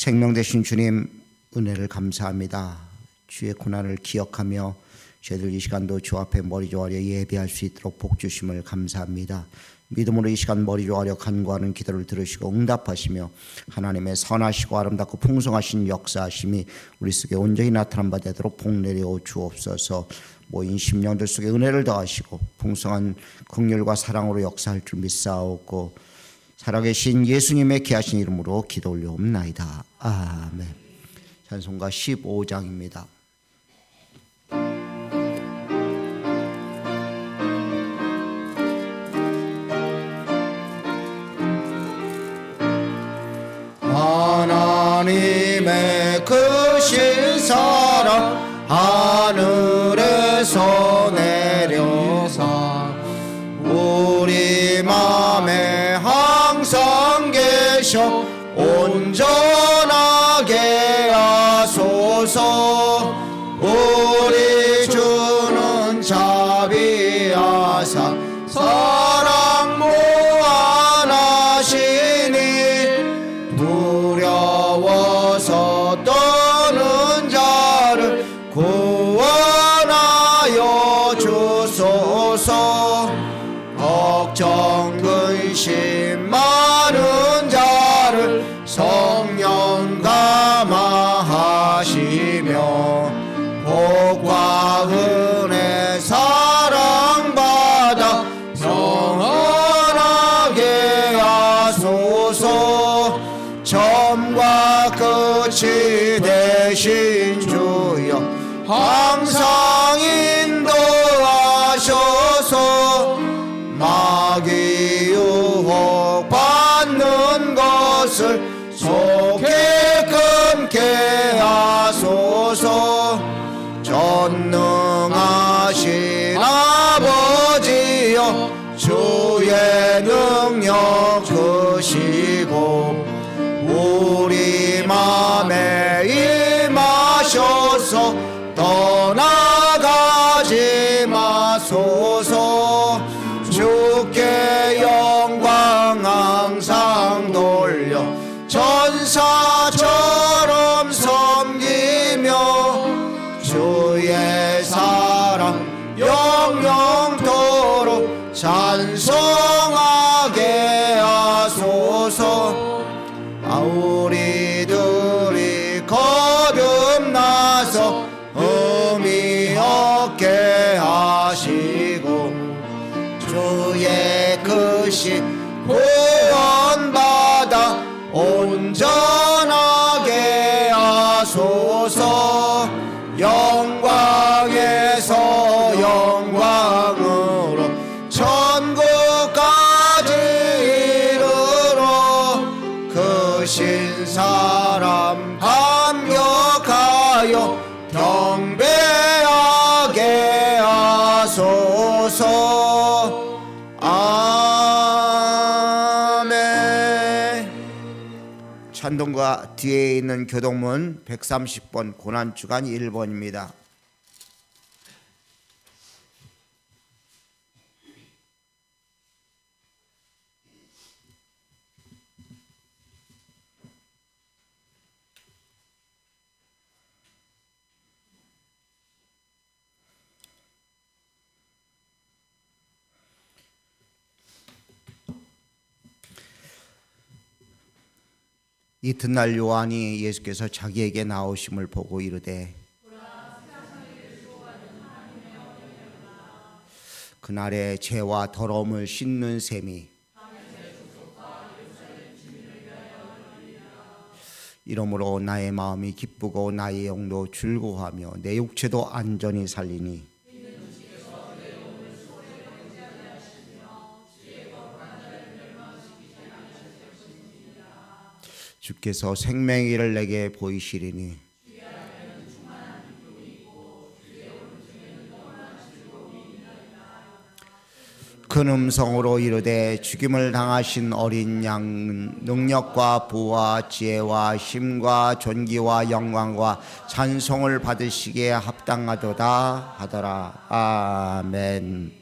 생명 되신 주님 은혜를 감사합니다. 주의 고난을 기억하며 저희들 이 시간도 주 앞에 머리 조아려 예배할 수 있도록 복 주심을 감사합니다. 믿음으로 이 시간 머리 조아려 간구하는 기도를 들으시고 응답하시며 하나님의 선하시고 아름답고 풍성하신 역사하심이 우리 속에 온전히 나타난 바 되도록 복 내려 주옵소서. 모인 심령들 속에 은혜를 더하시고 풍성한 긍휼과 사랑으로 역사할 줄 믿사옵고 살아계신 예수님의 귀하신 이름으로 기도 올려옵나이다. 아멘. 찬송가 15장입니다. 하나님의 크신 사랑 하늘에서 내려사 우리 맘에 항상 계셔 온전하게 하소서. 우리 주는 자비하사 사랑 무한하시니 두려워서 떠는 자를 구원하여 주소서. 걱정 근심 많은 자를 성령 감화하시며 복과 은혜 사랑받아 영원하게 하소서. 처음과 끝이 되신 주여 항상 인도하셔서 마귀 유혹 받는 것을 속히 끊게 하소서. 전능하신 아버지여 주의 능력 크시고 우리 맘에 임하셔서 떠나가지 마소서. 주께 영광 항상 돌려 천사처럼 섬기며 주의 사랑 영영토록 찬송하게 하소서. 우리들이 거듭나서 의미 없게 하시고 주의 크신 구원받아 온전하게 하소서. 영광에서 영광으로 천국까지 이르러 크신 사람 감격하여 경배하게 하소서. 아멘. 찬동가 뒤에 있는 교동문 130번 고난주간 1번입니다. 이튿날 요한이 예수께서 자기에게 나오심을 보고 이르되 그날에 죄와 더러움을 씻는 셈이 이러므로 나의 마음이 기쁘고 나의 영도 즐거워하며 내 육체도 안전히 살리니 주께서 생명의를 내게 보이시리니 큰 음성으로 이르되 죽임을 당하신 어린 양은 능력과 부와 지혜와 힘과 존귀와 영광과 찬송을 받으시기에 합당하도다 하더라. 아멘.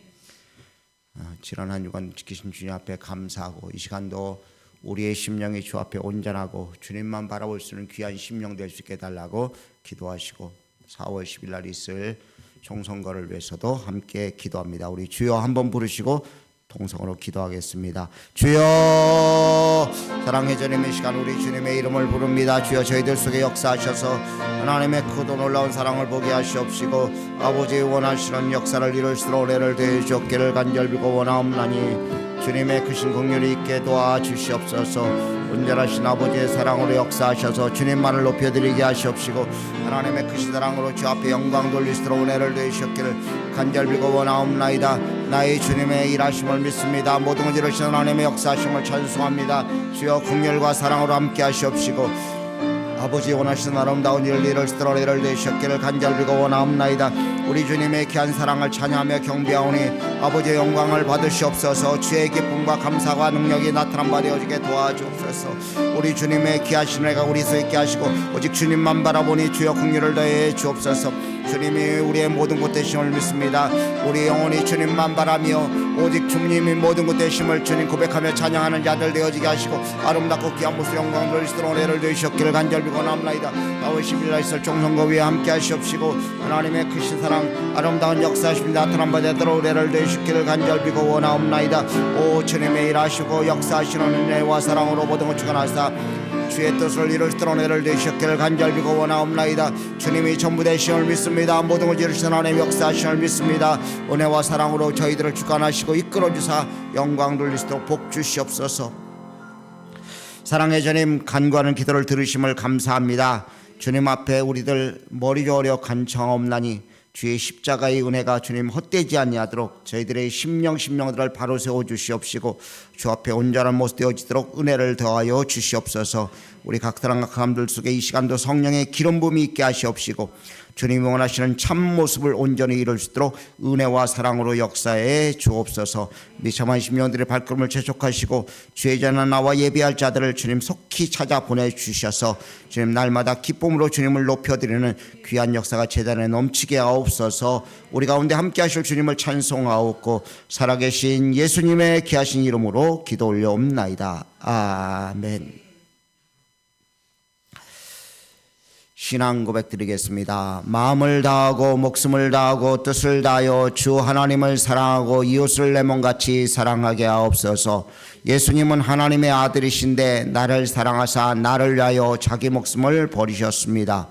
지난 한 주간 지키신 주님 앞에 감사하고 이 시간도 우리의 심령이 주 앞에 온전하고 주님만 바라볼 수 있는 귀한 심령 될 수 있게 해달라고 기도하시고 4월 10일 날 있을 총선거를 위해서도 함께 기도합니다. 우리 주여 한번 부르시고 통성으로 기도하겠습니다. 주여, 사랑의 주님의 시간 우리 주님의 이름을 부릅니다. 주여, 저희들 속에 역사하셔서 하나님의 크고 놀라운 사랑을 보게 하시옵시고 아버지의 원하시는 역사를 이룰 수 있도록 은혜를 더해 주옵기를 간절비고 원하옵나니 주님의 크신 긍휼이 있게 도와주시옵소서. 온전하신 아버지의 사랑으로 역사하셔서 주님만을 높여드리게 하시옵시고 하나님의 크신 사랑으로 주 앞에 영광 돌리시도록 은혜를 더해주셨기를 간절비고 원하옵나이다. 나의 주님의 일하심을 믿습니다. 모든 것을 이루시는 하나님의 역사하심을 찬송합니다. 주여, 긍휼과 사랑으로 함께 하시옵시고 아버지 원하시는 아름다운 일을 이룰 수 있도록 은혜를 더해주셨기를 간절비고 원하옵나이다. 우리 주님의 귀한 사랑을 찬양하며 경배하오니 아버지의 영광을 받으시옵소서. 주의 기쁨과 감사와 능력이 나타난 바 되어지게 도와주옵소서. 우리 주님의 귀하신 은혜가 우리 서 있게 하시고 오직 주님만 바라보니 주여 긍휼을 더해 주옵소서. 주님이 우리의 모든 것 되심을 믿습니다. 우리 영혼이 주님만 바라며 오직 주님이 모든 것 되심을 주님 고백하며 찬양하는 자들 되어지게 하시고 아름답고 귀한 모습 영광 돌리시도록 은혜를 더해주셨기를 간절비고 원하옵나이다. 4월 10일 날 있을 총선거 위에 함께 하시옵시고 하나님의 크신 사랑 아름다운 역사하심이 나타난 바 되도록 은혜를 더해주시기를 간절비고 원하옵나이다. 오 주님의 일하시고 역사하시는 은혜와 사랑으로 모든 것 주관하사 주의 뜻을 이룰 수 있도록 은혜를 되시기를 간절비고 원하옵나이다. 주님이 전부 되심을 믿습니다. 모든 걸 이루시는 하나님의 역사하심을 믿습니다. 은혜와 사랑으로 저희들을 주관하시고 이끌어주사 영광 돌리시도록 복 주시옵소서. 사랑의 주님, 간구하는 기도를 들으심을 감사합니다. 주님 앞에 우리들 머리 저으려 간청하옵나니 주의 십자가의 은혜가 주님 헛되지 아니하도록 저희들의 심령들을 바로 세워 주시옵시고 주 앞에 온전한 모습 되어지도록 은혜를 더하여 주시옵소서. 우리 각 사람 각 사람들 속에 이 시간도 성령의 기름 부음이 있게 하시옵시고 주님이 원하시는 참 모습을 온전히 이룰 수 있도록 은혜와 사랑으로 역사해 주옵소서. 미참한 심령들의 발걸음을 재촉하시고 주의 전에 나와 예배할 자들을 주님 속히 찾아 보내주셔서 주님 날마다 기쁨으로 주님을 높여드리는 귀한 역사가 제단에 넘치게 하옵소서. 우리 가운데 함께 하실 주님을 찬송하옵고 살아계신 예수님의 귀하신 이름으로 기도 올려옵나이다. 아멘. 신앙 고백 드리겠습니다. 마음을 다하고 목숨을 다하고 뜻을 다하여 주 하나님을 사랑하고 이웃을 내 몸같이 사랑하게 하옵소서. 예수님은 하나님의 아들이신데 나를 사랑하사 나를 위하여 자기 목숨을 버리셨습니다.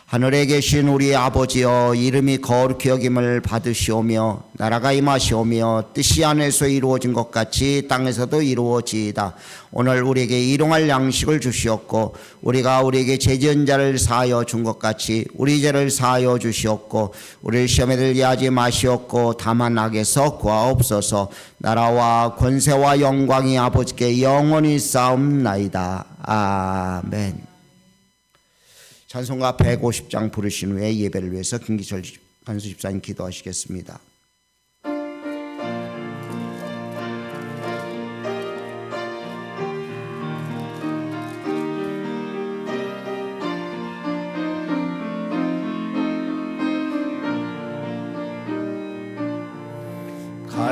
하늘에 계신 우리 아버지여, 이름이 거룩히 여김을 받으시오며 나라가 임하시오며 뜻이 하늘에서 이루어진 것 같이 땅에서도 이루어지이다. 오늘 우리에게 일용할 양식을 주시옵고 우리가 우리에게 죄 지은 자를 사하여 준 것 같이 우리 죄를 사하여 주시옵고 우리를 시험에 들게 하지 마시옵고 다만 악에서 구하옵소서. 나라와 권세와 영광이 아버지께 영원히 쌓옵나이다. 아멘. 찬송가 150장 부르신 후에 예배를 위해서 김기철 간수 집사님 기도하시겠습니다.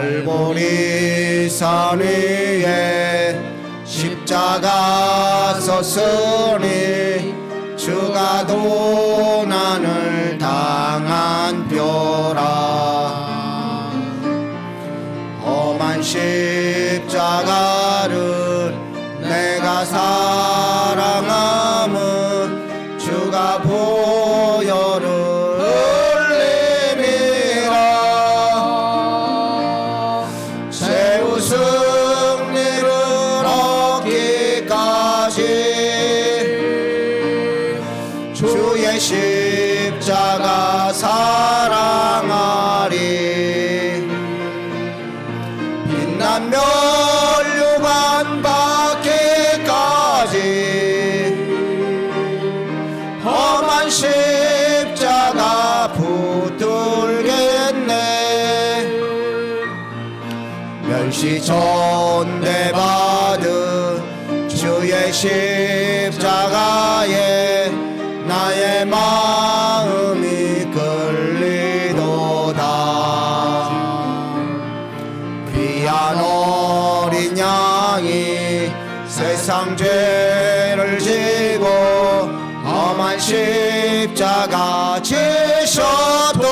갈보리 산 위에 십자가 섰으니 주가 도난을 당한 뼈라. 험한 십자가를 내가 사랑함은 주가 보혈을 흘림이라. 최후 승리를 얻기까지 주의 십자가 사랑하리. 빛난 멸류관 받기까지 험한 십자가 붙들겠네. 멸시 전대받은 주의 십자가에 나의 마음이 끌리도다. 귀한 어린 양이 세상 죄를 지고 험한 십자가 지셨도다.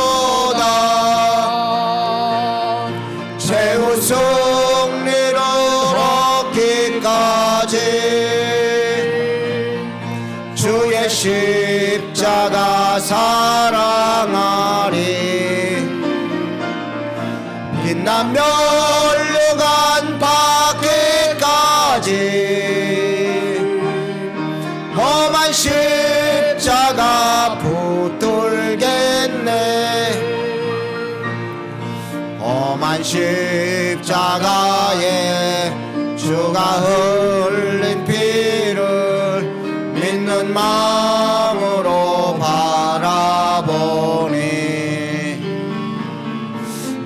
최후 승리를 얻기까지 주의 십자가 사랑하리. 빛나며 멸류관 받기까지 험한 십자가 붙들겠네. 험한 십자가에 주가 흘린 피를 믿는 마음으로 바라보니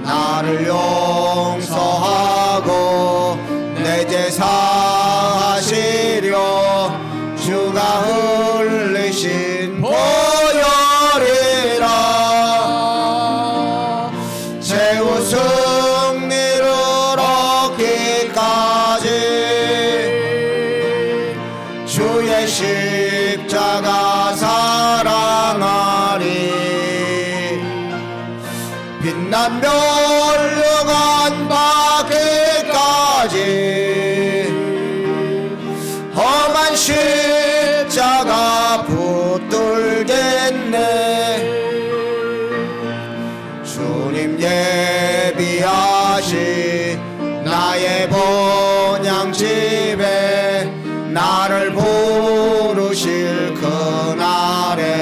나를 용서하고 내 죄 사하시려 주가 흘리신 보혈이라. 최후 승리를 얻기까지 주의 십자가 사랑하리. 빛난 멸류관 받기까지 험한 십자가 붙들겠네. 주님 예비하신 나의 본향집에 나를 부르실 그날에는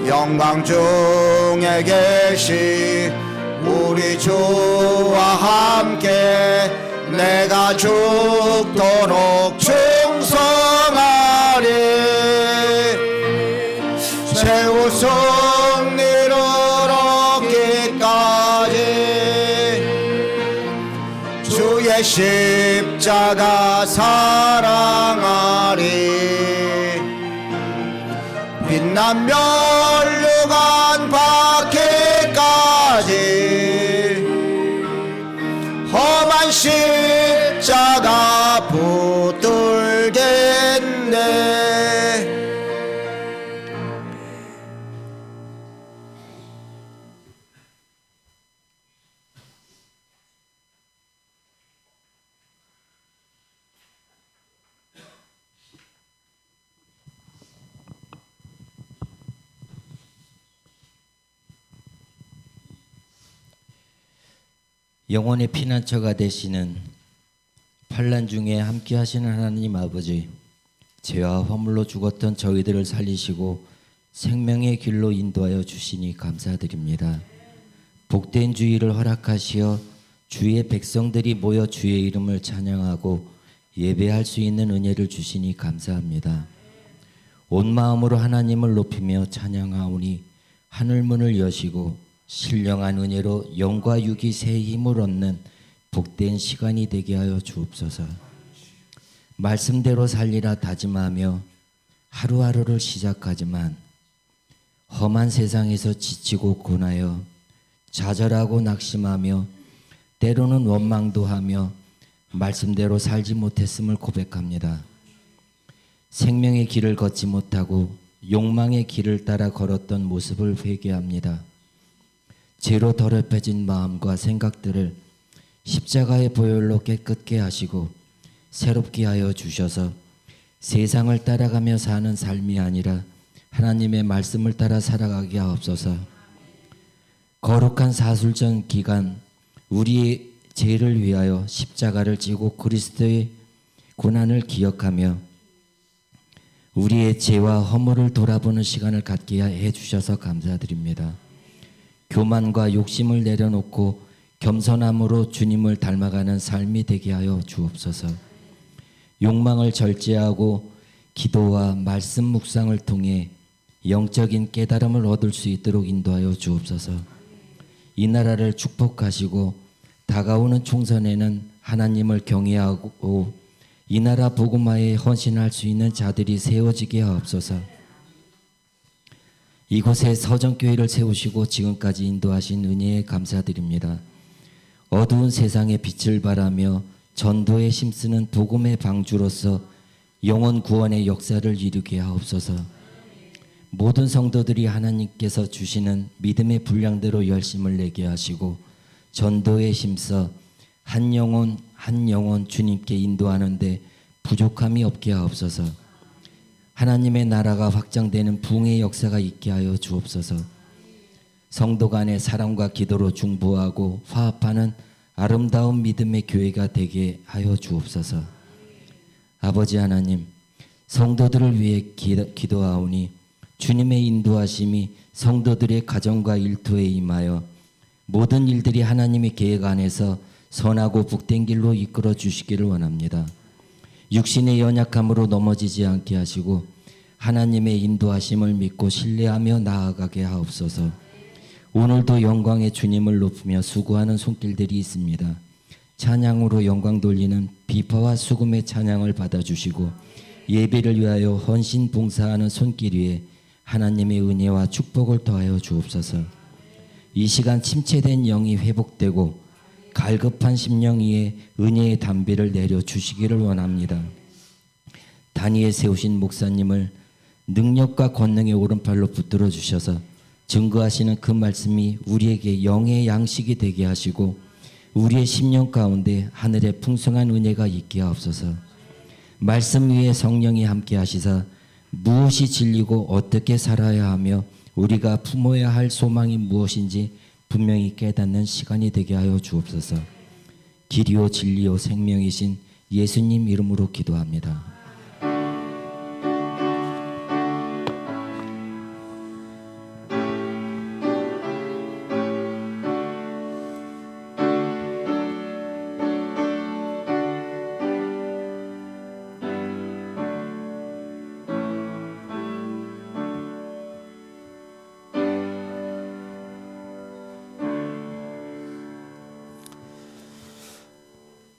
영광 중에 계신 우리 주와 함께 내가 죽도록 충성하리. 최후 승리를 얻기까지 주의 십자가 사랑하리. 빛난 멸류관 받기까지 험한 십자가 붙들겠네. 영혼의 피난처가 되시는 환난 중에 함께 하시는 하나님 아버지, 죄와 허물로 죽었던 저희들을 살리시고 생명의 길로 인도하여 주시니 감사드립니다. 복된 주일을 허락하시어 주의 백성들이 모여 주의 이름을 찬양하고 예배할 수 있는 은혜를 주시니 감사합니다. 온 마음으로 하나님을 높이며 찬양하오니 하늘문을 여시고 신령한 은혜로 영과 육이 새 힘을 얻는 복된 시간이 되게 하여 주옵소서. 말씀대로 살리라 다짐하며 하루하루를 시작하지만 험한 세상에서 지치고 고나여 좌절하고 낙심하며 때로는 원망도 하며 말씀대로 살지 못했음을 고백합니다. 생명의 길을 걷지 못하고 욕망의 길을 따라 걸었던 모습을 회개합니다. 죄로 더럽혀진 마음과 생각들을 십자가의 보혈로 깨끗게 하시고 새롭게 하여 주셔서 세상을 따라가며 사는 삶이 아니라 하나님의 말씀을 따라 살아가게 하옵소서. 거룩한 사술전 기간 우리의 죄를 위하여 십자가를 지고 그리스도의 고난을 기억하며 우리의 죄와 허물을 돌아보는 시간을 갖게 해주셔서 감사드립니다. 교만과 욕심을 내려놓고 겸손함으로 주님을 닮아가는 삶이 되게 하여 주옵소서. 욕망을 절제하고 기도와 말씀 묵상을 통해 영적인 깨달음을 얻을 수 있도록 인도하여 주옵소서. 이 나라를 축복하시고 다가오는 총선에는 하나님을 경외하고 이 나라 복음화에 헌신할 수 있는 자들이 세워지게 하옵소서. 이곳에 서정교회를 세우시고 지금까지 인도하신 은혜에 감사드립니다. 어두운 세상에 빛을 발하며 전도에 힘쓰는 복음의 방주로서 영혼 구원의 역사를 이루게 하옵소서. 모든 성도들이 하나님께서 주시는 믿음의 분량대로 열심을 내게 하시고 전도에 힘써 한 영혼 한 영혼 주님께 인도하는데 부족함이 없게 하옵소서. 하나님의 나라가 확장되는 부흥의 역사가 있게 하여 주옵소서. 성도 간의 사랑과 기도로 중보하고 화합하는 아름다운 믿음의 교회가 되게 하여 주옵소서. 아버지 하나님, 성도들을 위해 기도하오니 주님의 인도하심이 성도들의 가정과 일터에 임하여 모든 일들이 하나님의 계획 안에서 선하고 복된 길로 이끌어 주시기를 원합니다. 육신의 연약함으로 넘어지지 않게 하시고 하나님의 인도하심을 믿고 신뢰하며 나아가게 하옵소서. 오늘도 영광의 주님을 높이며 수고하는 손길들이 있습니다. 찬양으로 영광 돌리는 비파와 수금의 찬양을 받아주시고 예배를 위하여 헌신 봉사하는 손길 위에 하나님의 은혜와 축복을 더하여 주옵소서. 이 시간 침체된 영이 회복되고 갈급한 심령 위에 은혜의 담비를 내려주시기를 원합니다. 단위에 세우신 목사님을 능력과 권능의 오른팔로 붙들어 주셔서 증거하시는 그 말씀이 우리에게 영의 양식이 되게 하시고 우리의 심령 가운데 하늘의 풍성한 은혜가 있게 하옵소서. 말씀 위에 성령이 함께 하시사 무엇이 진리고 어떻게 살아야 하며 우리가 품어야 할 소망이 무엇인지 분명히 깨닫는 시간이 되게 하여 주옵소서. 길이요 진리요 생명이신 예수님 이름으로 기도합니다.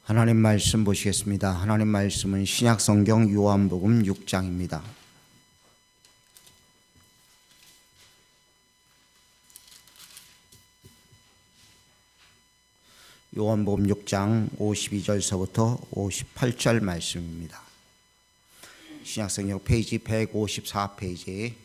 하나님 말씀 보시겠습니다. 하나님 말씀은 신약성경 요한복음 6장입니다. 요한복음 6장 52절서부터 58절 말씀입니다. 신약성경 페이지 154페이지.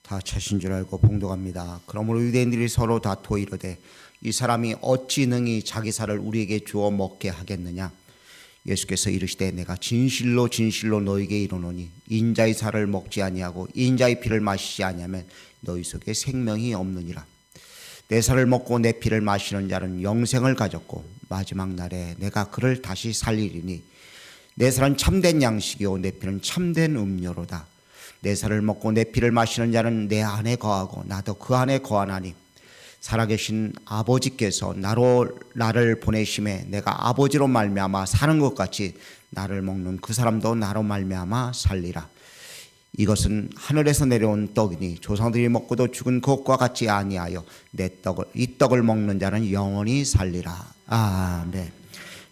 다 찾으신 줄 알고 봉독합니다. 그러므로 유대인들이 서로 다투어 이르되 이 사람이 어찌 능히 자기 살을 우리에게 주어 먹게 하겠느냐. 예수께서 이르시되 내가 진실로 진실로 너희에게 이르노니 인자의 살을 먹지 아니하고 인자의 피를 마시지 아니하면 너희 속에 생명이 없느니라. 내 살을 먹고 내 피를 마시는 자는 영생을 가졌고 마지막 날에 내가 그를 다시 살리리니 내 살은 참된 양식이요 내 피는 참된 음료로다. 내 살을 먹고 내 피를 마시는 자는 내 안에 거하고 나도 그 안에 거하나니 살아계신 아버지께서 나를 보내심에 내가 아버지로 말미암아 사는 것 같이 나를 먹는 그 사람도 나로 말미암아 살리라. 이것은 하늘에서 내려온 떡이니 조상들이 먹고도 죽은 것과 같지 아니하여 이 떡을 먹는 자는 영원히 살리라. 아멘.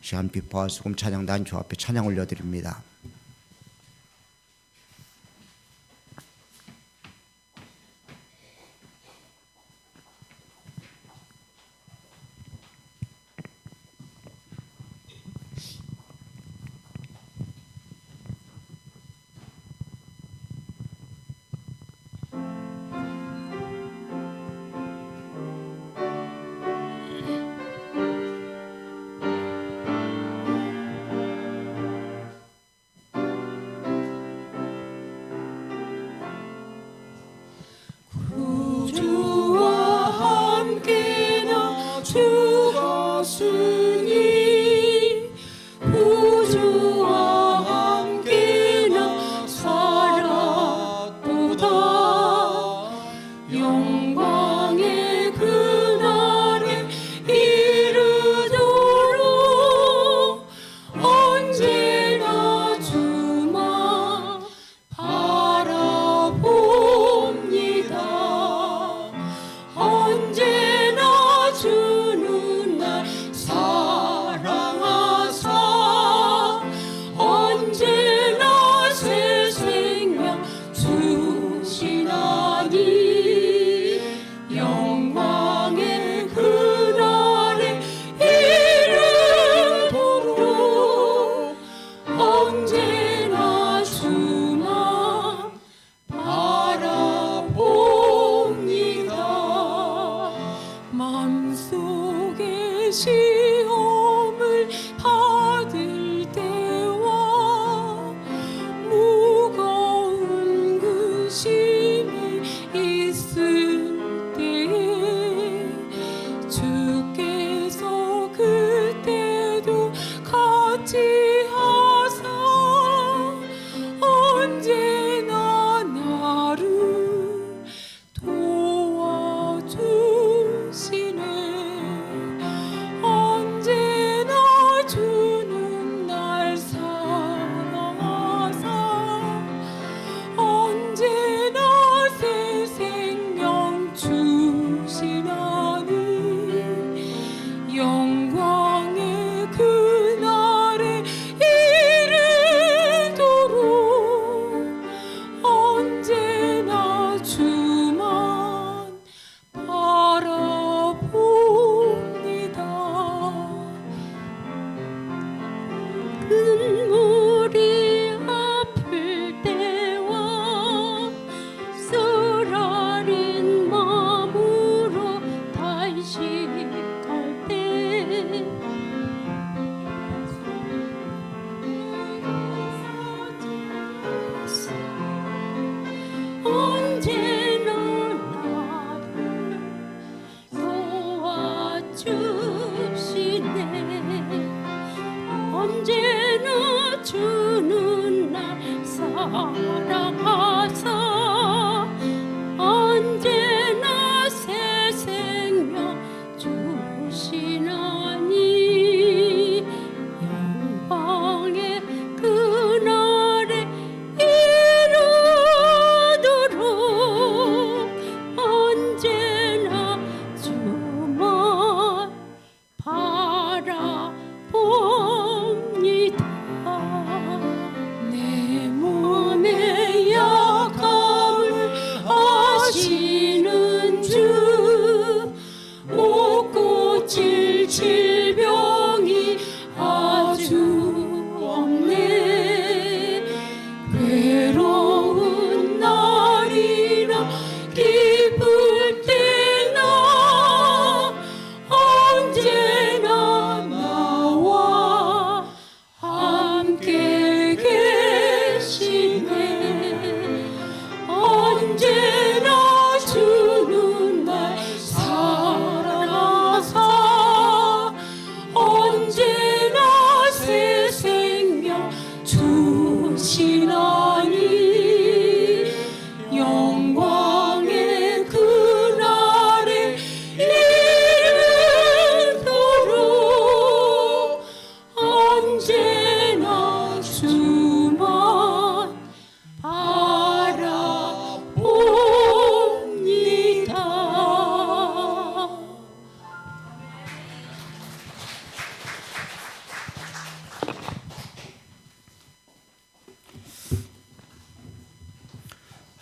시간 비파와 수금 찬양단 주 앞에 찬양 올려드립니다.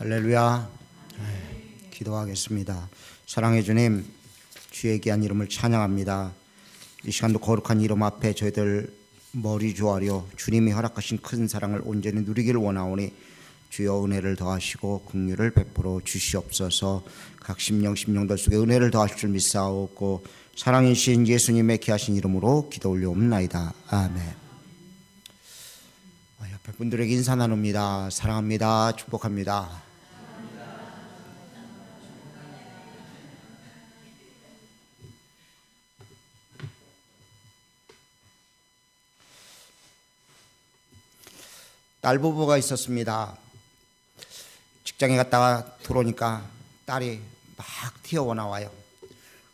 할렐루야. 기도하겠습니다. 사랑해 주님, 주의 귀한 이름을 찬양합니다. 이 시간도 거룩한 이름 앞에 저희들 머리 조아려 주님이 허락하신 큰 사랑을 온전히 누리기를 원하오니 주여 은혜를 더하시고 긍휼을 베풀어 주시옵소서. 각 심령들 속에 은혜를 더하실 줄 믿사옵고 사랑이신 예수님의 귀하신 이름으로 기도 올려옵나이다. 아멘. 옆에 분들에게 인사 나눕니다. 사랑합니다. 축복합니다. 딸 부부가 있었습니다. 직장에 갔다가 들어오니까 딸이 막 튀어와 나와요.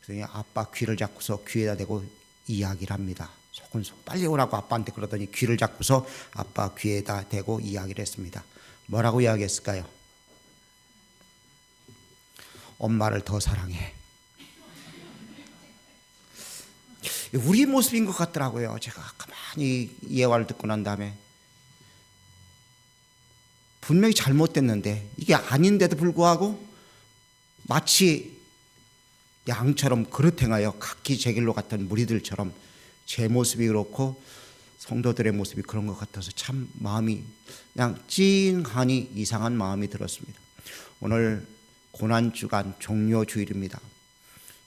그래서 아빠 귀를 잡고서 귀에다 대고 이야기를 합니다. 소곤소곤 빨리 오라고 아빠한테 그러더니 귀를 잡고서 아빠 귀에다 대고 이야기를 했습니다. 뭐라고 이야기했을까요? 엄마를 더 사랑해. 우리 모습인 것 같더라고요. 제가 가만히 예화를 듣고 난 다음에 분명히 잘못됐는데 이게 아닌데도 불구하고 마치 양처럼 그릇 행하여 각기 제 길로 갔던 무리들처럼 제 모습이 그렇고 성도들의 모습이 그런 것 같아서 참 마음이 그냥 찡하니 이상한 마음이 들었습니다. 오늘 고난주간 종료주일입니다.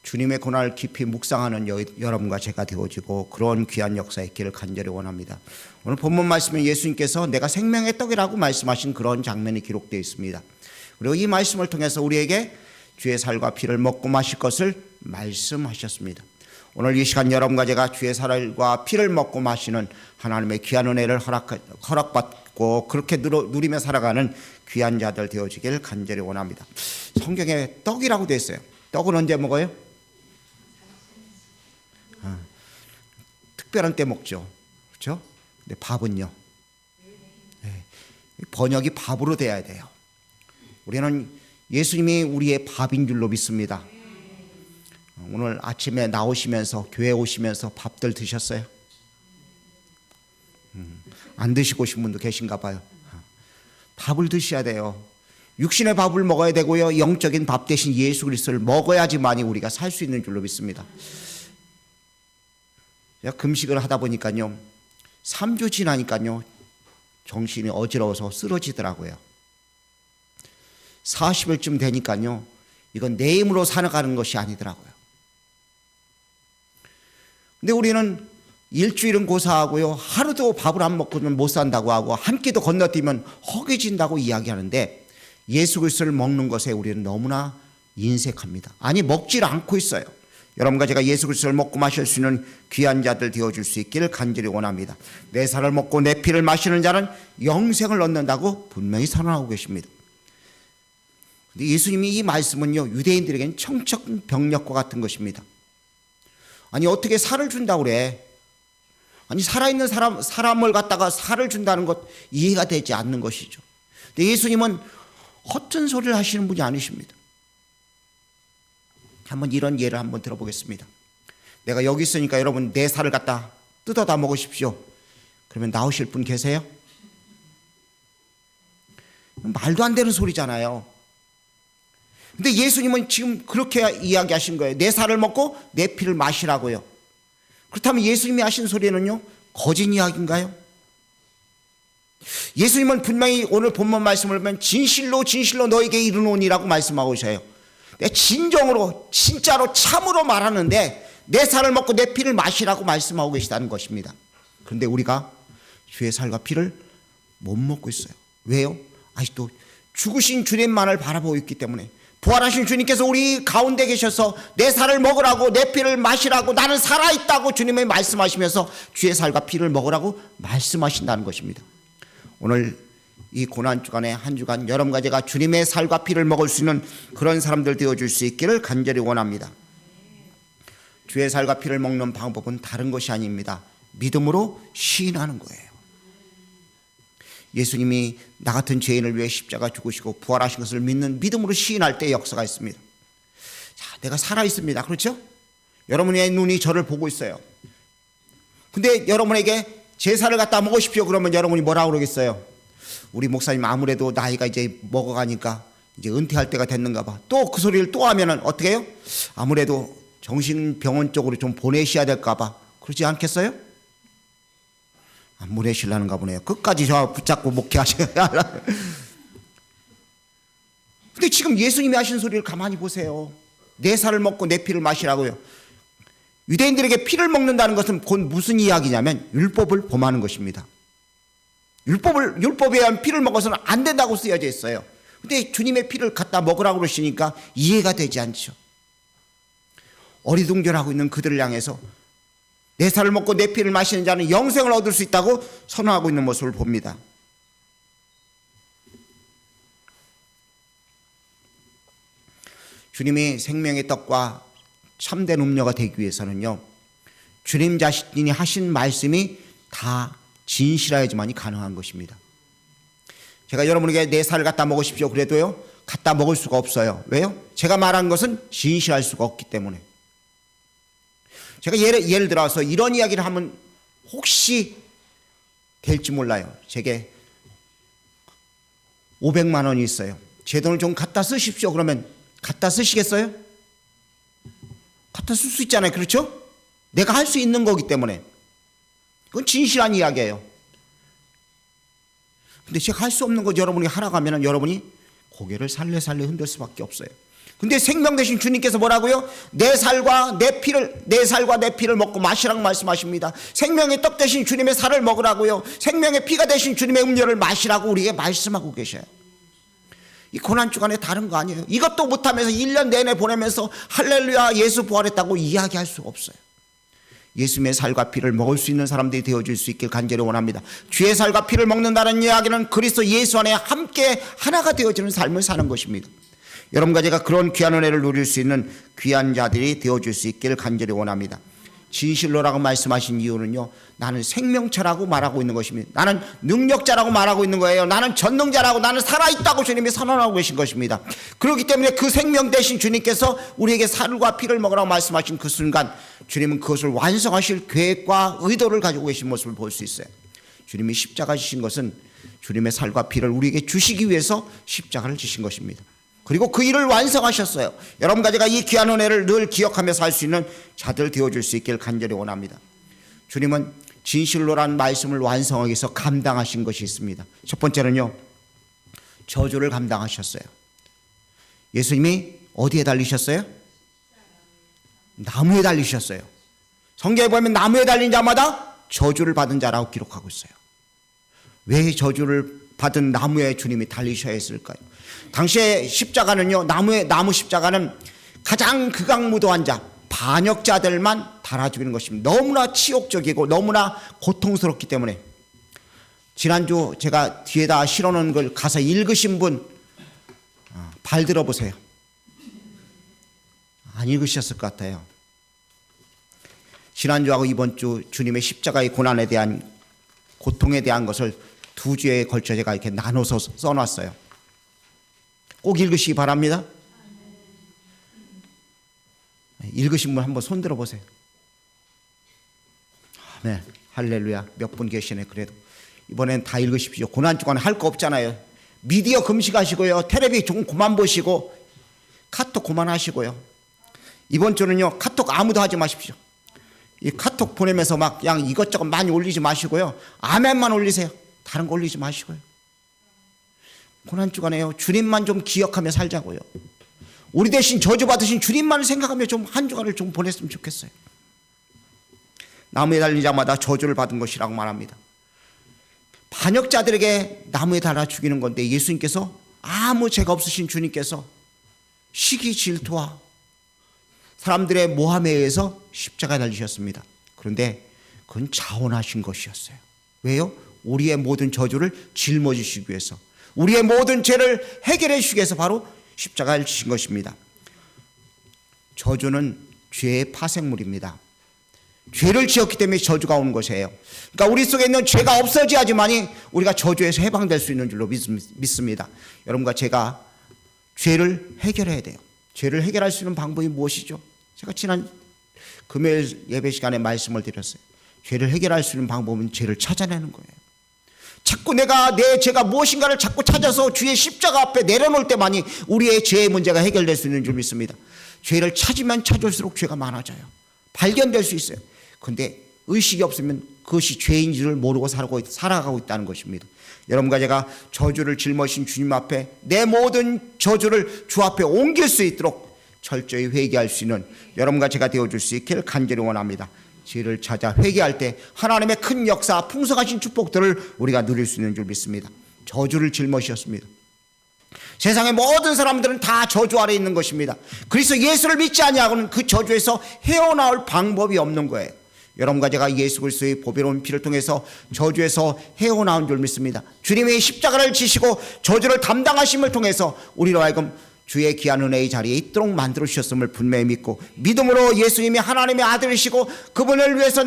주님의 고난을 깊이 묵상하는 여러분과 제가 되어지고 그런 귀한 역사의 길을 간절히 원합니다. 오늘 본문 말씀은 예수님께서 내가 생명의 떡이라고 말씀하신 그런 장면이 기록되어 있습니다. 그리고 이 말씀을 통해서 우리에게 주의 살과 피를 먹고 마실 것을 말씀하셨습니다. 오늘 이 시간 여러분과 제가 주의 살과 피를 먹고 마시는 하나님의 귀한 은혜를 허락받고 그렇게 누리며 살아가는 귀한 자들 되어지길 간절히 원합니다. 성경에 떡이라고 되어 있어요. 떡은 언제 먹어요? 특별한 때 먹죠. 그렇죠? 근데 밥은요? 네. 번역이 밥으로 돼야 돼요. 우리는 예수님이 우리의 밥인 줄로 믿습니다. 오늘 아침에 나오시면서 교회 오시면서 밥들 드셨어요? 안 드시고 오신 분도 계신가 봐요. 밥을 드셔야 돼요. 육신의 밥을 먹어야 되고요. 영적인 밥 대신 예수 그리스도를 먹어야지만이 우리가 살 수 있는 줄로 믿습니다. 제가 금식을 하다 보니까요. 3주 지나니까요. 정신이 어지러워서 쓰러지더라고요. 40일쯤 되니까요. 이건 내 힘으로 살아가는 것이 아니더라고요. 근데 우리는 일주일은 고사하고요. 하루도 밥을 안 먹고는 못 산다고 하고 한 끼도 건너뛰면 허기진다고 이야기하는데 예수 그리스도를 먹는 것에 우리는 너무나 인색합니다. 아니 먹질 않고 있어요. 여러분과 제가 예수 그리스도를 먹고 마실 수 있는 귀한 자들 되어줄 수 있기를 간절히 원합니다. 내 살을 먹고 내 피를 마시는 자는 영생을 얻는다고 분명히 선언하고 계십니다. 근데 예수님이 이 말씀은요 유대인들에게는 청천벽력과 같은 것입니다. 아니 어떻게 살을 준다고 그래? 아니 살아있는 사람을 갖다가 살을 준다는 것 이해가 되지 않는 것이죠. 근데 예수님은 허튼 소리를 하시는 분이 아니십니다. 한번 이런 예를 한번 들어보겠습니다. 내가 여기 있으니까 여러분 내 살을 갖다 뜯어다 먹으십시오. 그러면 나오실 분 계세요? 말도 안 되는 소리잖아요. 근데 예수님은 지금 그렇게 이야기하신 거예요. 내 살을 먹고 내 피를 마시라고요. 그렇다면 예수님이 하신 소리는요 거짓 이야기인가요? 예수님은 분명히 오늘 본문 말씀을 보면 진실로 너에게 이르노니라고 말씀하고 계셔요. 내 진정으로 진짜로 참으로 말하는데 내 살을 먹고 내 피를 마시라고 말씀하고 계시다는 것입니다. 그런데 우리가 주의 살과 피를 못 먹고 있어요. 왜요? 아직도 죽으신 주님만을 바라보고 있기 때문에. 부활하신 주님께서 우리 가운데 계셔서 내 살을 먹으라고 내 피를 마시라고 나는 살아있다고 주님이 말씀하시면서 주의 살과 피를 먹으라고 말씀하신다는 것입니다. 오늘 이 고난주간에 한 주간 여러분과 제가 주님의 살과 피를 먹을 수 있는 그런 사람들 되어줄 수 있기를 간절히 원합니다. 주의 살과 피를 먹는 방법은 다른 것이 아닙니다. 믿음으로 시인하는 거예요. 예수님이 나 같은 죄인을 위해 십자가 죽으시고 부활하신 것을 믿는 믿음으로 시인할 때 역사가 있습니다. 자, 내가 살아있습니다. 그렇죠? 여러분의 눈이 저를 보고 있어요. 근데 여러분에게 제사를 갖다 먹으십시오 그러면 여러분이 뭐라고 그러겠어요? 우리 목사님 아무래도 나이가 이제 먹어가니까 이제 은퇴할 때가 됐는가 봐. 또 그 소리를 또 하면은 어떻게 해요? 아무래도 정신병원 쪽으로 좀 보내셔야 될까 봐. 그러지 않겠어요? 안 보내시려는가 보네요. 끝까지 저 붙잡고 목회하셔야. 근데 지금 예수님이 하신 소리를 가만히 보세요. 내 살을 먹고 내 피를 마시라고요. 유대인들에게 피를 먹는다는 것은 곧 무슨 이야기냐면 율법을 범하는 것입니다. 율법에 의한 피를 먹어서는 안 된다고 쓰여져 있어요. 근데 주님의 피를 갖다 먹으라고 그러시니까 이해가 되지 않죠. 어리둥절하고 있는 그들을 향해서 내 살을 먹고 내 피를 마시는 자는 영생을 얻을 수 있다고 선언하고 있는 모습을 봅니다. 주님이 생명의 떡과 참된 음료가 되기 위해서는요, 주님 자신이 하신 말씀이 다 진실하여야지만이 가능한 것입니다. 제가 여러분에게 내 살을 갖다 먹으십시오 그래도요, 갖다 먹을 수가 없어요. 왜요? 제가 말한 것은 진실할 수가 없기 때문에. 제가 예를 들어서 이런 이야기를 하면 혹시 될지 몰라요. 제게 500만 원이 있어요. 제 돈을 좀 갖다 쓰십시오. 그러면 갖다 쓰시겠어요? 갖다 쓸 수 있잖아요. 그렇죠? 내가 할 수 있는 거기 때문에. 그건 진실한 이야기예요. 근데 제가 할 수 없는 거 여러분이 하라고 하면 여러분이 고개를 살래살래 흔들 수밖에 없어요. 근데 생명 되신 주님께서 뭐라고요? 내 살과 내 피를 먹고 마시라고 말씀하십니다. 생명의 떡 되신 주님의 살을 먹으라고요. 생명의 피가 되신 주님의 음료를 마시라고 우리에게 말씀하고 계셔요. 이 고난주간에 다른 거 아니에요. 이것도 못하면서 1년 내내 보내면서 할렐루야 예수 부활했다고 이야기할 수가 없어요. 예수님의 살과 피를 먹을 수 있는 사람들이 되어줄 수 있길 간절히 원합니다. 주의 살과 피를 먹는다는 이야기는 그리스도 예수 안에 함께 하나가 되어지는 삶을 사는 것입니다. 여러분과 제가 그런 귀한 은혜를 누릴 수 있는 귀한 자들이 되어줄 수 있기를 간절히 원합니다. 진실로라고 말씀하신 이유는요, 나는 생명체라고 말하고 있는 것입니다. 나는 능력자라고 말하고 있는 거예요. 나는 전능자라고, 나는 살아있다고 주님이 선언하고 계신 것입니다. 그렇기 때문에 그 생명 되신 주님께서 우리에게 살과 피를 먹으라고 말씀하신 그 순간 주님은 그것을 완성하실 계획과 의도를 가지고 계신 모습을 볼 수 있어요. 주님이 십자가 지신 것은 주님의 살과 피를 우리에게 주시기 위해서 십자가를 지신 것입니다. 그리고 그 일을 완성하셨어요. 여러분과 제가 이 귀한 은혜를 늘 기억하며 살 수 있는 자들 되어줄 수 있길 간절히 원합니다. 주님은 진실로란 말씀을 완성하기 위해서 감당하신 것이 있습니다. 첫 번째는요, 저주를 감당하셨어요. 예수님이 어디에 달리셨어요? 나무에 달리셨어요. 성경에 보면 나무에 달린 자마다 저주를 받은 자라고 기록하고 있어요. 왜 저주를 받은 나무에 주님이 달리셔야 했을까요? 당시에 십자가는요, 나무 십자가는 가장 극악무도한 자, 반역자들만 달아 죽이는 것입니다. 너무나 치욕적이고 너무나 고통스럽기 때문에. 지난주 제가 뒤에다 실어놓은 걸 가서 읽으신 분 발 들어보세요. 안 읽으셨을 것 같아요. 지난주하고 이번 주 주님의 십자가의 고난에 대한, 고통에 대한 것을 두 주에 걸쳐 제가 이렇게 나눠서 써놨어요. 꼭 읽으시기 바랍니다. 읽으신 분 한번 손 들어보세요. 네, 할렐루야. 몇 분 계시네. 그래도 이번엔 다 읽으십시오. 고난주간에 할 거 없잖아요. 미디어 금식하시고요, 텔레비 조금 그만 보시고, 카톡 그만하시고요. 이번 주는요, 카톡 아무도 하지 마십시오. 이 카톡 보내면서 막 그냥 이것저것 많이 올리지 마시고요, 아멘만 올리세요. 다른 거 올리지 마시고요. 고난주간에요, 주님만 좀 기억하며 살자고요. 우리 대신 저주받으신 주님만을 생각하며 좀 한 주간을 좀 보냈으면 좋겠어요. 나무에 달린 자마다 저주를 받은 것이라고 말합니다. 반역자들에게 나무에 달아 죽이는 건데, 예수님께서, 아무 죄가 없으신 주님께서 시기 질투와 사람들의 모함에 의해서 십자가에 달리셨습니다. 그런데 그건 자원하신 것이었어요. 왜요? 우리의 모든 저주를 짊어지시기 위해서, 우리의 모든 죄를 해결해 주시기 위해서 바로 십자가를 지신 것입니다. 저주는 죄의 파생물입니다. 죄를 지었기 때문에 저주가 오는 것이에요. 그러니까 우리 속에 있는 죄가 없어져야지만이 우리가 저주에서 해방될 수 있는 줄로 믿습니다. 여러분과 제가 죄를 해결해야 돼요. 죄를 해결할 수 있는 방법이 무엇이죠? 제가 지난 금요일 예배 시간에 말씀을 드렸어요. 죄를 해결할 수 있는 방법은 죄를 찾아내는 거예요. 자꾸 내 죄가 무엇인가를 자꾸 찾아서 주의 십자가 앞에 내려놓을 때만이 우리의 죄의 문제가 해결될 수 있는 줄 믿습니다. 죄를 찾으면 찾을수록 죄가 많아져요. 발견될 수 있어요. 그런데 의식이 없으면 그것이 죄인 줄 모르고 살아가고 있다는 것입니다. 여러분과 제가 저주를 짊어진 주님 앞에 내 모든 저주를 주 앞에 옮길 수 있도록 철저히 회개할 수 있는 여러분과 제가 되어줄 수 있기를 간절히 원합니다. 죄를 찾아 회개할 때 하나님의 큰 역사, 풍성하신 축복들을 우리가 누릴 수 있는 줄 믿습니다. 저주를 짊어지셨습니다. 세상의 모든 사람들은 다 저주 아래 있는 것입니다. 그래서 예수를 믿지 아니하고는 그 저주에서 헤어나올 방법이 없는 거예요. 여러분과 제가 예수 그리스도의 보배로운 피를 통해서 저주에서 헤어나온 줄 믿습니다. 주님의 십자가를 지시고 저주를 담당하심을 통해서 우리로 하여금 주의 귀한 은혜의 자리에 있도록 만들어 주셨음을 분명히 믿고 믿음으로 예수님이 하나님의 아들이시고 그분을 위해서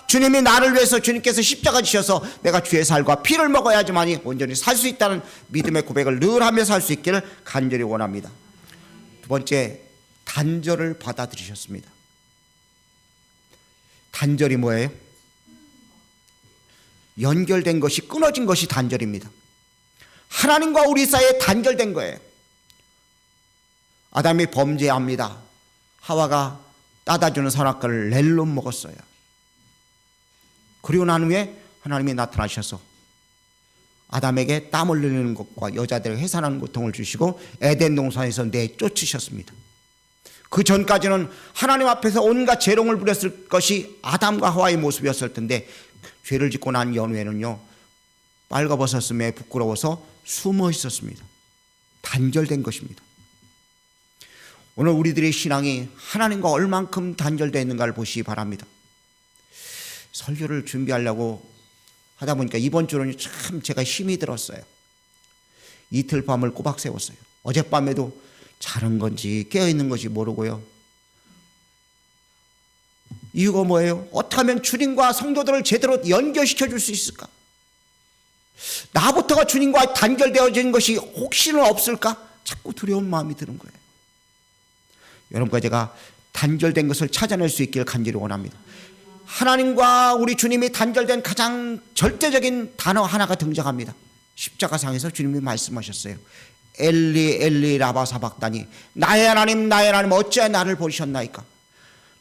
주님이 나를 위해서 주님께서 십자가 지셔서 내가 주의 살과 피를 먹어야지만이 온전히 살 수 있다는 믿음의 고백을 늘 하며 살 수 있기를 간절히 원합니다. 두 번째, 단절을 받아들이셨습니다. 단절이 뭐예요? 연결된 것이, 끊어진 것이 단절입니다. 하나님과 우리 사이에 단절된 거예요. 아담이 범죄합니다. 하와가 따다주는 선악과를 낼로 먹었어요. 그리고 난 후에 하나님이 나타나셔서 아담에게 땀을 흘리는 것과 여자들에게 해산하는 고통을 주시고 에덴 동산에서 내쫓으셨습니다. 그 전까지는 하나님 앞에서 온갖 재롱을 부렸을 것이 아담과 하와의 모습이었을 텐데 죄를 짓고 난 연후에는요, 빨가벗었음에 부끄러워서 숨어 있었습니다. 단절된 것입니다. 오늘 우리들의 신앙이 하나님과 얼만큼 단절되어 있는가를 보시기 바랍니다. 설교를 준비하려고 하다 보니까 이번 주는 참 제가 힘이 들었어요. 이틀 밤을 꼬박 세웠어요. 어젯밤에도 자는 건지 깨어있는 건지 모르고요. 이유가 뭐예요? 어떻게 하면 주님과 성도들을 제대로 연결시켜 줄 수 있을까? 나부터가 주님과 단절되어진 것이 혹시는 없을까? 자꾸 두려운 마음이 드는 거예요. 여러분과 제가 단절된 것을 찾아낼 수 있기를 간절히 원합니다. 하나님과 우리 주님이 단절된 가장 절대적인 단어 하나가 등장합니다. 십자가상에서 주님이 말씀하셨어요. 엘리 엘리 라바 사박다니, 나의 하나님 나의 하나님 어찌하여 나를 버리셨나이까.